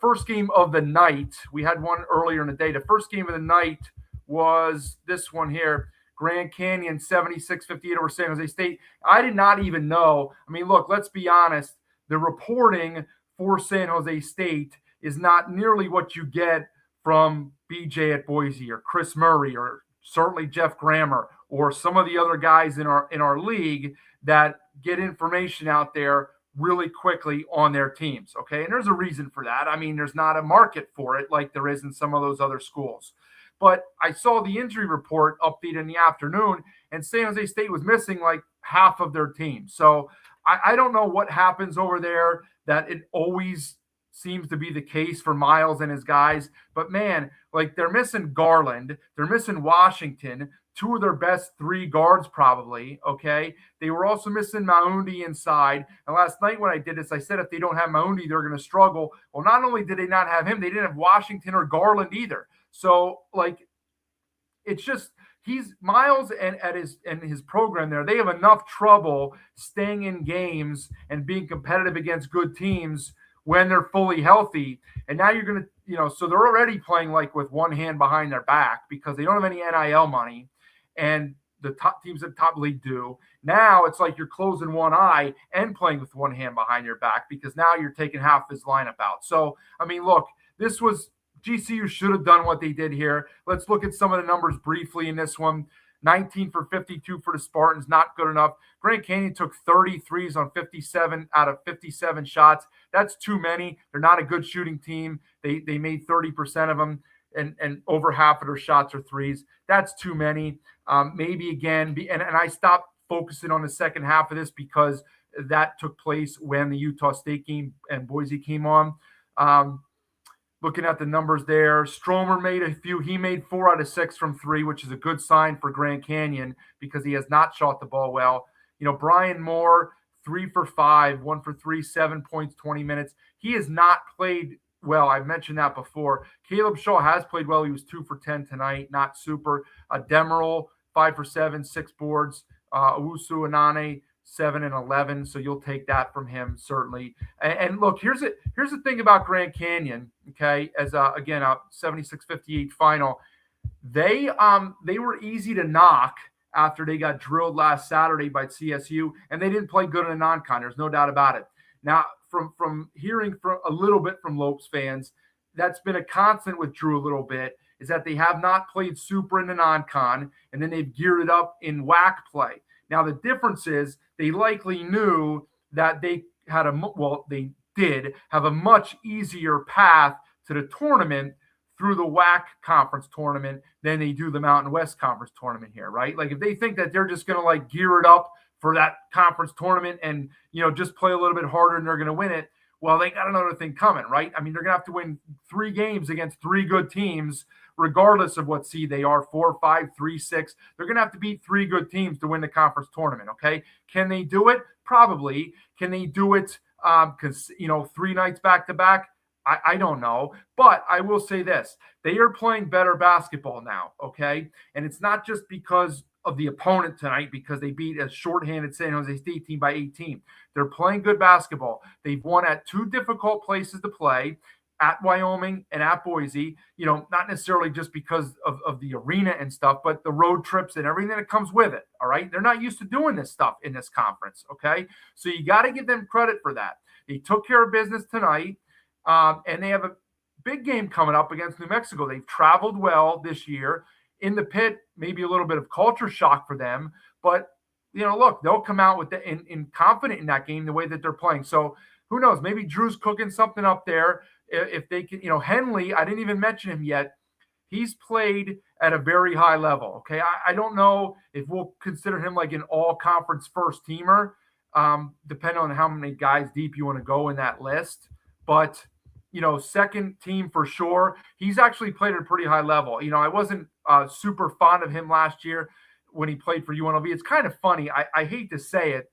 first game of the night. We had one earlier in the day. The first game of the night was this one here. Grand Canyon 76-58 over San Jose State. I did not even know. I mean, look, let's be honest. The reporting for San Jose State is not nearly what you get from BJ at Boise or Chris Murray or certainly Jeff Grammer or some of the other guys in our league that get information out there really quickly on their teams, okay? And there's a reason for that. I mean, there's not a market for it like there is in some of those other schools. But I saw the injury report update in the afternoon, and San Jose State was missing like half of their team. So I don't know what happens over there, that it always seems to be the case for Miles and his guys. But, man, like they're missing Garland. They're missing Washington, 2 of their best 3 guards probably, okay? They were also missing Maundi inside. And last night when I did this, I said if they don't have Maundi, they're going to struggle. Well, not only did they not have him, they didn't have Washington or Garland either. So, like, it's just he's Miles and his program there. They have enough trouble staying in games and being competitive against good teams when they're fully healthy. And now you're going to, so they're already playing like with one hand behind their back because they don't have any NIL money. And the top teams at the top league do. Now it's like you're closing one eye and playing with one hand behind your back because now you're taking half his lineup out. So, I mean, look, this was GCU should have done what they did here. Let's look at some of the numbers briefly in this one. 19 for 52 for the Spartans, not good enough. Grand Canyon took 33s on 57 out of 57 shots. That's too many. They're not a good shooting team. They made 30% of them, and over half of their shots are threes. That's too many. Maybe again, and I stopped focusing on the second half of this because that took place when the Utah State game and Boise came on. Looking at the numbers there, Stromer made a few. He made 4 out of 6 from 3, which is a good sign for Grand Canyon because he has not shot the ball well. Brian Moore, 3 for 5, 1 for 3, 7 points, 20 minutes. He has not played well. I've mentioned that before. Caleb Shaw has played well. He was 2 for 10 tonight, not super. Demeril, 5 for 7, 6 boards. Owusu Anane, 7 and 11. So you'll take that from him, certainly. And look, here's the thing about Grand Canyon, okay, as again, a 76-58 final. They were easy to knock after they got drilled last Saturday by CSU, and they didn't play good in a non-con. There's no doubt about it. Now, from hearing from a little bit from Lopes fans, that's been a constant with Drew a little bit, is that they have not played super in the non-con, and then they've geared it up in WAC play. Now, the difference is they likely knew that they did have a much easier path to the tournament through the WAC conference tournament than they do the Mountain West conference tournament here, right? Like if they think that they're just going to like gear it up for that conference tournament and, just play a little bit harder and they're going to win it, well, they got another thing coming, right? I mean, they're going to have to win 3 games against 3 good teams, regardless of what seed they are, 4, 5, 3, 6. They're going to have to beat 3 good teams to win the conference tournament, okay? Can they do it? Probably. Can they do it 3 nights back-to-back? I don't know. But I will say this. They are playing better basketball now, okay? And it's not just because of the opponent tonight, because they beat a shorthanded San Jose State team by 18. They're playing good basketball. They've won at two difficult places to play, at Wyoming and at Boise, not necessarily just because of the arena and stuff, but the road trips and everything that comes with it. All right. They're not used to doing this stuff in this conference. Okay. So you got to give them credit for that. They took care of business tonight, and they have a big game coming up against New Mexico. They've traveled well this year. In the pit, maybe a little bit of culture shock for them, but look, they'll come out with in confident in that game the way that they're playing. So who knows? Maybe Drew's cooking something up there. If they can, Henley, I didn't even mention him yet. He's played at a very high level. Okay. I don't know if we'll consider him like an all conference first teamer, depending on how many guys deep you want to go in that list. But, second team for sure. He's actually played at a pretty high level. I wasn't super fond of him last year when he played for UNLV. It's kind of funny. I hate to say it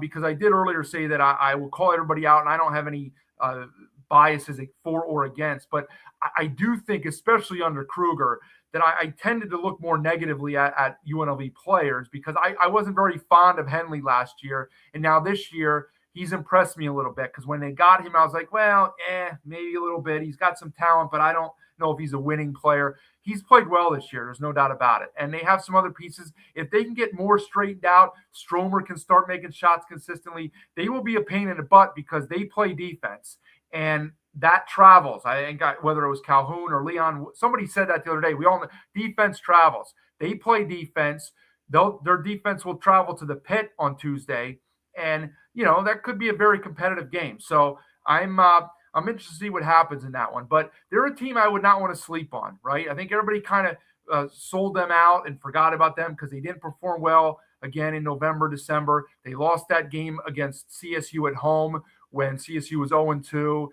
because I did earlier say that I will call everybody out and I don't have any biases for or against, but I do think, especially under Kruger, that I tended to look more negatively at UNLV players because I wasn't very fond of Henley last year. And now this year, he's impressed me a little bit because when they got him, I was like, well, maybe a little bit. He's got some talent, but I don't know if he's a winning player. He's played well this year. There's no doubt about it. And they have some other pieces. If they can get more straightened out, Stromer can start making shots consistently. They will be a pain in the butt because they play defense. And that travels. I think whether it was Calhoun or Leon, somebody said that the other day. We all know defense travels. They play defense. Their defense will travel to the pit on Tuesday. And, that could be a very competitive game. So I'm interested to see what happens in that one. But they're a team I would not want to sleep on, right? I think everybody kind of sold them out and forgot about them because they didn't perform well again in November, December. They lost that game against CSU at home when CSU was 0-2.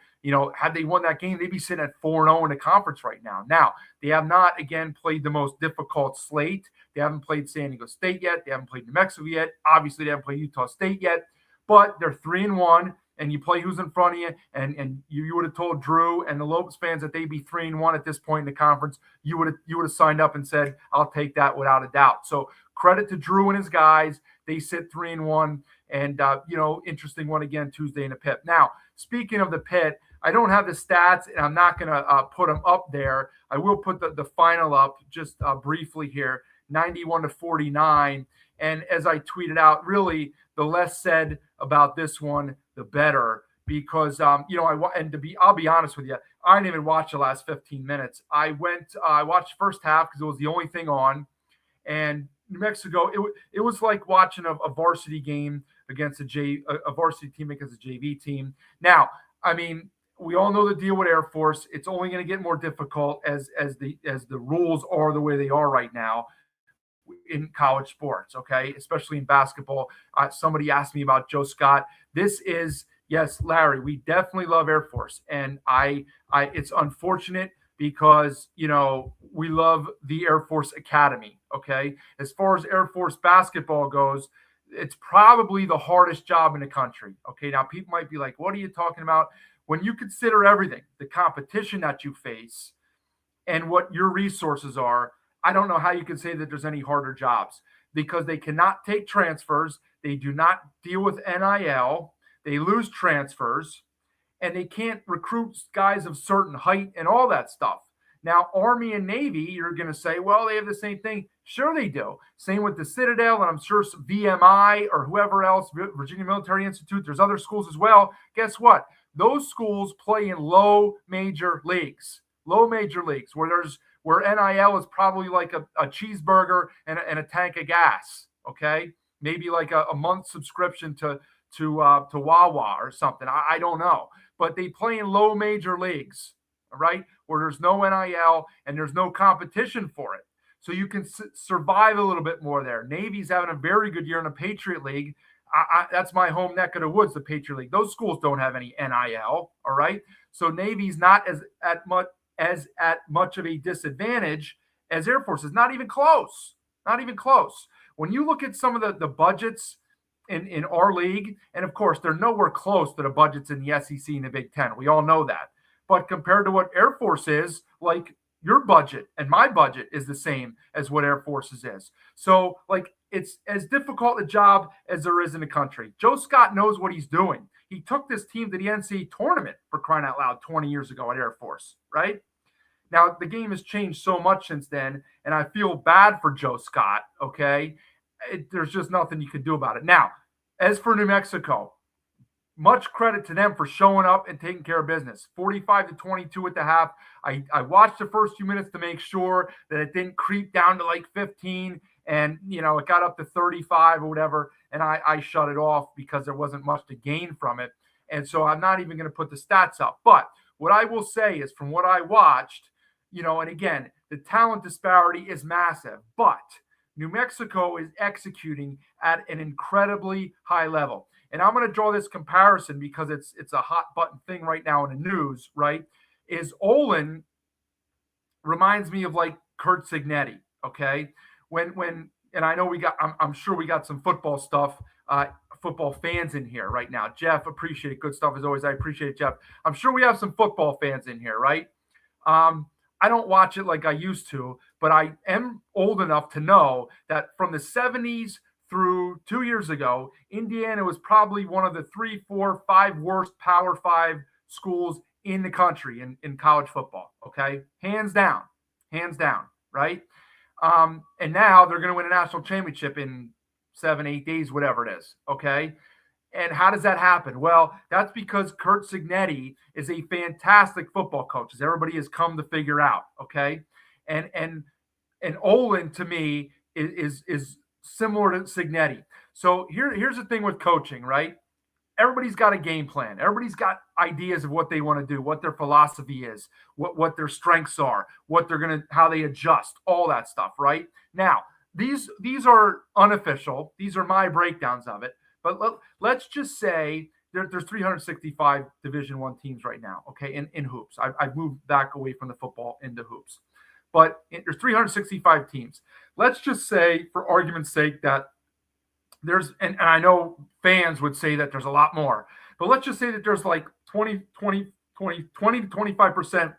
Had they won that game, they'd be sitting at 4-0 in the conference right now. Now, they have not, again, played the most difficult slate. They haven't played San Diego State yet. They haven't played New Mexico yet. Obviously, they haven't played Utah State yet. But they're 3-1, and you play who's in front of you. And you would have told Drew and the Lopes fans that they'd be 3-1 at this point in the conference. You would have signed up and said, I'll take that without a doubt. So credit to Drew and his guys. They sit 3-1. And, interesting one again Tuesday in the pit. Now, speaking of the pit, I don't have the stats, and I'm not going to put them up there. I will put the final up just briefly here, 91-49. And as I tweeted out, really, the less said about this one, the better. Because, I'll be honest with you, I didn't even watch the last 15 minutes. I watched the first half because it was the only thing on. And New Mexico, it was like watching a varsity game against a varsity team against a JV team. Now, we all know the deal with Air Force. It's only going to get more difficult as the rules are the way they are right now in college sports, okay, especially in basketball. Somebody asked me about Joe Scott. This is, yes, Larry, we definitely love Air Force. And it's unfortunate because, we love the Air Force Academy, okay? As far as Air Force basketball goes, it's probably the hardest job in the country, okay? Now, people might be like, what are you talking about? When you consider everything, the competition that you face and what your resources are, I don't know how you can say that there's any harder jobs because they cannot take transfers. They do not deal with NIL. They lose transfers, and they can't recruit guys of certain height and all that stuff. Now, Army and Navy, you're going to say, well, they have the same thing. Sure they do. Same with the Citadel, and I'm sure VMI or whoever else, Virginia Military Institute, there's other schools as well. Guess what? Those schools play in low major leagues, where NIL is probably like a cheeseburger and a tank of gas, okay? Maybe like a month subscription to Wawa or something. I don't know. But they play in low major leagues, all right, where there's no NIL and there's no competition for it. So you can survive a little bit more there. Navy's having a very good year in the Patriot League. That's my home neck of the woods, the Patriot League. Those schools don't have any NIL, all right? So Navy's not at much of a disadvantage as Air Force is. Not even close. Not even close. When you look at some of the budgets in our league, and of course, they're nowhere close to the budgets in the SEC and the Big Ten. We all know that. but compared to what Air Force is, like your budget and my budget is the same as what Air Force's is. So like it's as difficult a job as there is in the country. Joe Scott knows what he's doing. He took this team to the NCAA tournament, for crying out loud, 20 years ago at Air Force, right? Now, the game has changed so much since then, and I feel bad for Joe Scott, okay? There's just nothing you can do about it. Now, as for New Mexico, much credit to them for showing up and taking care of business. 45-22 at the half. I watched the first few minutes to make sure that it didn't creep down to like 15, and it got up to 35 or whatever, and I shut it off because there wasn't much to gain from it. And so I'm not even going to put the stats up. But what I will say is, from what I watched, and again, the talent disparity is massive, but New Mexico is executing at an incredibly high level. And I'm going to draw this comparison because it's a hot button thing right now in the news, right? Is Olin reminds me of like Kurt Signetti, okay? When and I know I'm sure we got some football stuff, football fans in here right now. Jeff, appreciate it. Good stuff as always. I appreciate it, Jeff. I'm sure we have some football fans in here, right? I don't watch it like I used to, but I am old enough to know that from the 70s through 2 years ago, Indiana was probably one of the 3, 4, 5 worst Power 5 schools in the country in college football. Okay. Hands down, right? And now they're going to win a national championship in 7, 8 days, whatever it is. Okay. And how does that happen? Well, that's because Kurt Signetti is a fantastic football coach, as everybody has come to figure out. Okay. And Olin, to me, is similar to Signetti. So here's the thing with coaching, right? Everybody's got a game plan. Everybody's got ideas of what they want to do, what their philosophy is, what their strengths are, how they adjust, all that stuff, right? Now, these are unofficial. These are my breakdowns of it. But let's just say there's 365 Division I teams right now, okay, in hoops. I've moved back away from the football into hoops. But there's 365 teams. Let's just say, for argument's sake, that there's, and I know fans would say that there's a lot more, but let's just say that there's like 20 to 25%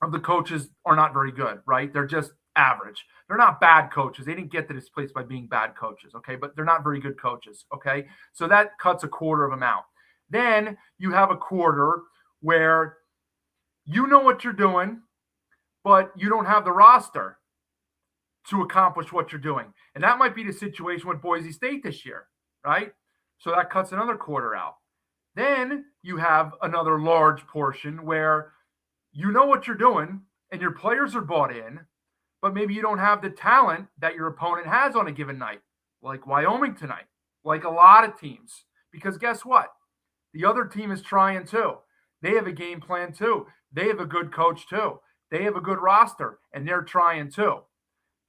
of the coaches are not very good, right? They're just average. They're not bad coaches. They didn't get to this place by being bad coaches, okay? But they're not very good coaches, okay? So that cuts a quarter of them out. Then you have a quarter where you know what you're doing, but you don't have the roster to accomplish what you're doing. And that might be the situation with Boise State this year, right? So that cuts another quarter out. Then you have another large portion where you know what you're doing and your players are bought in, but maybe you don't have the talent that your opponent has on a given night, like Wyoming tonight, like a lot of teams. Because guess what? The other team is trying too. They have a game plan too. They have a good coach too. They have a good roster, and they're trying too.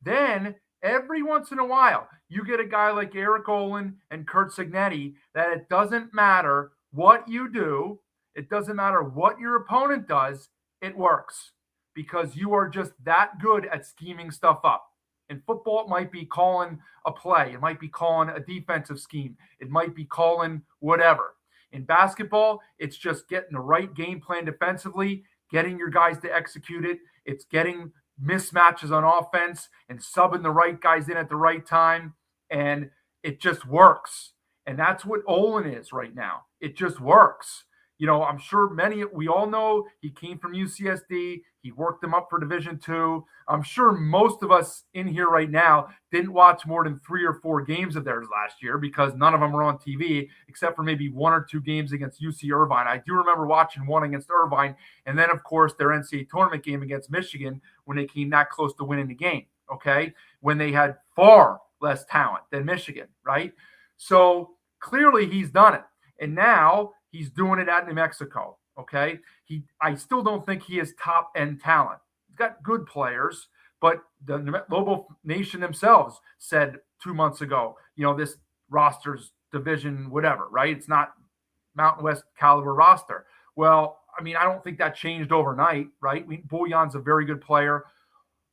Then every once in a while, you get a guy like Eric Olin and Kurt Signetti that it doesn't matter what you do. It doesn't matter what your opponent does. It works because you are just that good at scheming stuff up. In football, it might be calling a play. It might be calling a defensive scheme. It might be calling whatever. In basketball, it's just getting the right game plan defensively, getting your guys to execute it. It's getting mismatches on offense and subbing the right guys in at the right time. And it just works. And that's what Olin is right now. It just works. I'm sure we all know he came from UCSD. He worked them up for Division II. I'm sure most of us in here right now didn't watch more than 3 or 4 games of theirs last year because none of them were on TV except for maybe 1 or 2 games against UC Irvine. I do remember watching one against Irvine. And then, of course, their NCAA tournament game against Michigan when they came that close to winning the game, okay, when they had far less talent than Michigan, right? So clearly he's done it. And now he's doing it at New Mexico, okay? I still don't think he is top-end talent. He's got good players, but the Lobo Nation themselves said 2 months ago, this roster's division, whatever, right? It's not Mountain West caliber roster. Well, I don't think that changed overnight, right? Bouillon's a very good player.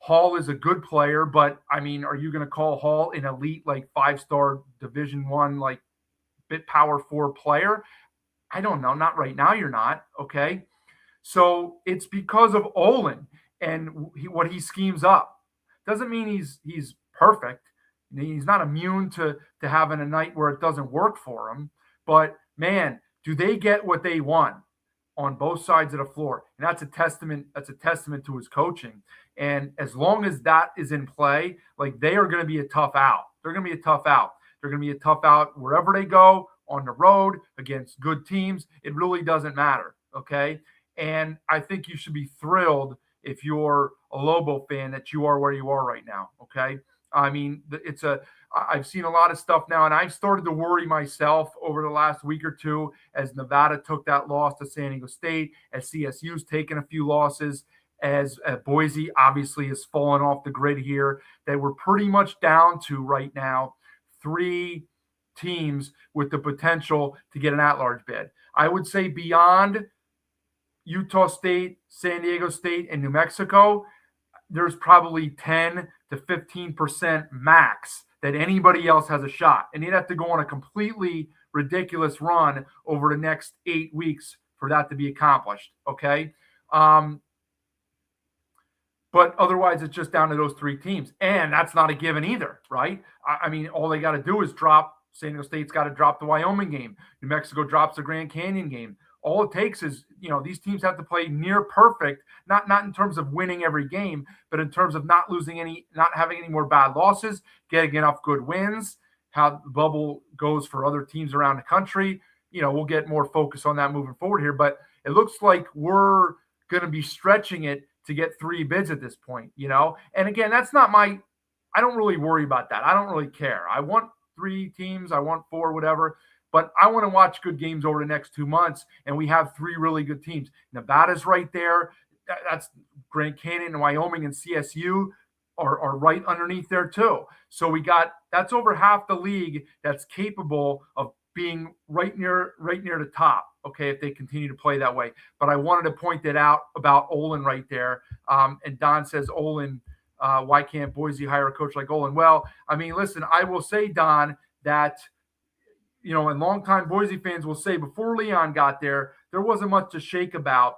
Hall is a good player, but, are you going to call Hall an elite, 5-star Division I, bit power 4 player? I don't know. Not right now. You're not. Okay. So it's because of Olin and what he schemes up. Doesn't mean he's perfect. He's not immune to having a night where it doesn't work for him. But man, do they get what they want on both sides of the floor? And that's a testament. That's a testament to his coaching. And as long as that is in play, like, they are going to be a tough out. They're going to be a tough out. They're going to be a tough out wherever they go, on the road, against good teams. It really doesn't matter. Okay. And I think you should be thrilled, if you're a Lobo fan, that you are where you are right now. Okay. I mean, I've seen a lot of stuff now, and I've started to worry myself over the last week or two, as Nevada took that loss to San Diego State, as CSU's taken a few losses, as Boise obviously has fallen off the grid here, that we're pretty much down to right now 3 teams with the potential to get an at-large bid. I would say beyond Utah State, San Diego State, and New Mexico, there's probably 10 to 15% max that anybody else has a shot. And you'd have to go on a completely ridiculous run over the next 8 weeks for that to be accomplished. Okay. But otherwise, it's just down to those 3 teams. And that's not a given either, right? I mean, all they got to do is drop. San Diego State's got to drop the Wyoming game. New Mexico drops the Grand Canyon game. All it takes is, these teams have to play near perfect, not in terms of winning every game, but in terms of not having any more bad losses, getting enough good wins. How the bubble goes for other teams around the country, we'll get more focus on that moving forward here. But it looks like we're going to be stretching it to get 3 bids at this point, And again, that's not I don't really worry about that. I don't really care. I want 3 teams. I want 4, whatever. But I want to watch good games over the next 2 months, and we have 3 really good teams. Nevada's right there. That's Grand Canyon and Wyoming and CSU are right underneath there too. So that's over half the league that's capable of being right near the top. Okay, if they continue to play that way. But I wanted to point that out about Olin right there. And Don says, Olin, why can't Boise hire a coach like Olin? Well, I mean, listen, I will say, Don, that and longtime Boise fans will say, before Leon got there wasn't much to shake about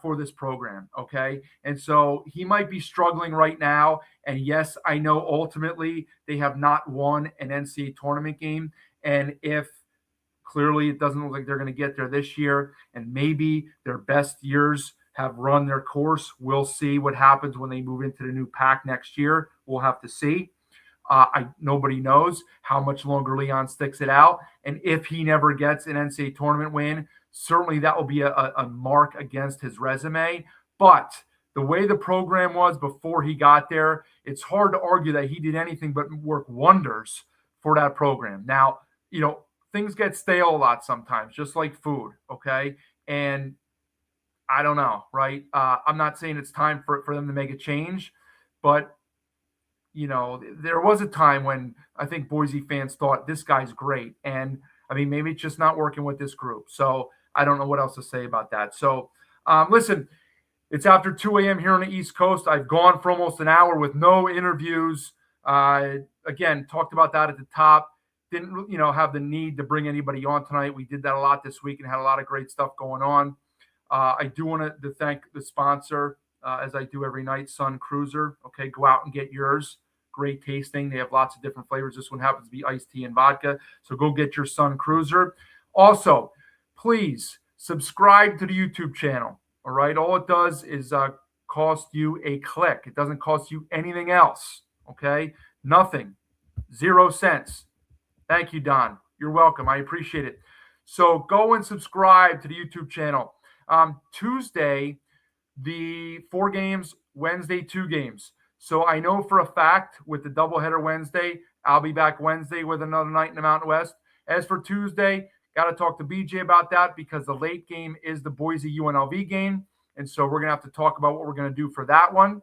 for this program, okay? And so he might be struggling right now. And yes, I know ultimately they have not won an NCAA tournament game. And if clearly it doesn't look like they're going to get there this year, and maybe their best years have run their course, we'll see what happens when they move into the new pack next year. We'll have to see. Nobody knows how much longer Leon sticks it out. And if he never gets an NCAA tournament win, certainly that will be a mark against his resume. But the way the program was before he got there, it's hard to argue that he did anything but work wonders for that program. Now, things get stale a lot sometimes, just like food, okay? And I don't know, right? I'm not saying it's time for them to make a change, but there was a time when I think Boise fans thought this guy's great. And I mean, maybe it's just not working with this group. So I don't know what else to say about that. So listen, it's after 2 a.m. here on the East Coast. I've gone for almost an hour with no interviews. Again, talked about that at the top. Didn't, have the need to bring anybody on tonight. We did that a lot this week and had a lot of great stuff going on. I do want to thank the sponsor, as I do every night, Sun Cruiser. Okay, go out and get yours. Great tasting. They have lots of different flavors. This one happens to be iced tea and vodka. So go get your Sun Cruiser. Also, please subscribe to the YouTube channel. All right. All it does is cost you a click. It doesn't cost you anything else. Okay. Nothing. 0 cents. Thank you, Don. You're welcome. I appreciate it. So go and subscribe to the YouTube channel. Tuesday, the 4 games, Wednesday, 2 games. So I know for a fact with the doubleheader Wednesday, I'll be back Wednesday with another night in the Mountain West. As for Tuesday, got to talk to BJ about that because the late game is the Boise UNLV game. And so we're going to have to talk about what we're going to do for that one.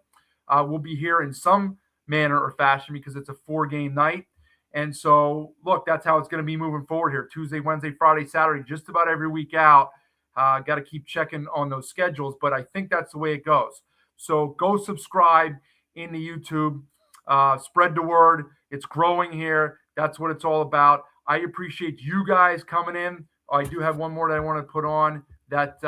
We'll be here in some manner or fashion because it's a 4-game night. And so, look, that's how it's going to be moving forward here. Tuesday, Wednesday, Friday, Saturday, just about every week out. Got to keep checking on those schedules, but I think that's the way it goes. So go subscribe in the YouTube. Spread the word. It's growing here. That's what it's all about. I appreciate you guys coming in. I do have one more that I want to put on that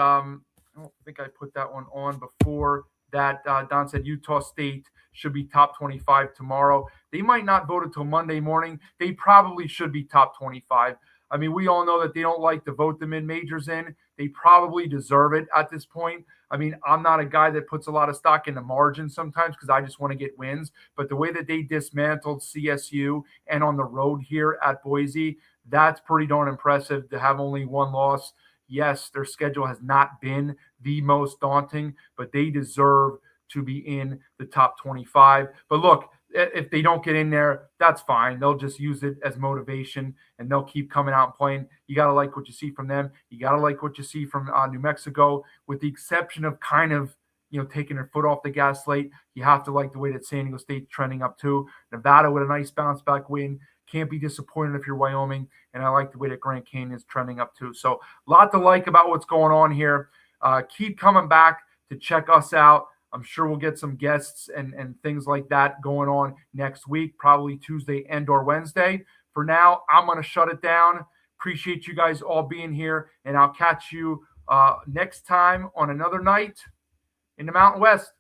I don't think I put that one on before that. Don said Utah State should be top 25 tomorrow. They might not vote until Monday morning. They probably should be top 25. I mean, we all know that they don't like to vote the mid-majors in. They probably deserve it at this point. I mean, I'm not a guy that puts a lot of stock in the margin sometimes because I just want to get wins. But the way that they dismantled CSU and on the road here at Boise, that's pretty darn impressive to have only one loss. Yes, their schedule has not been the most daunting, but they deserve to be in the top 25. But look, if they don't get in there, that's fine. They'll just use it as motivation and they'll keep coming out and playing. You got to like what you see from them. You got to like what you see from New Mexico, with the exception of kind of, taking their foot off the gas late. You have to like the way that San Diego State's trending up too. Nevada with a nice bounce back win. Can't be disappointed if you're Wyoming. And I like the way that Grand Canyon is trending up too. So a lot to like about what's going on here. Keep coming back to check us out. I'm sure we'll get some guests and things like that going on next week, probably Tuesday and or Wednesday. For now, I'm going to shut it down. Appreciate you guys all being here, and I'll catch you next time on another night in the Mountain West.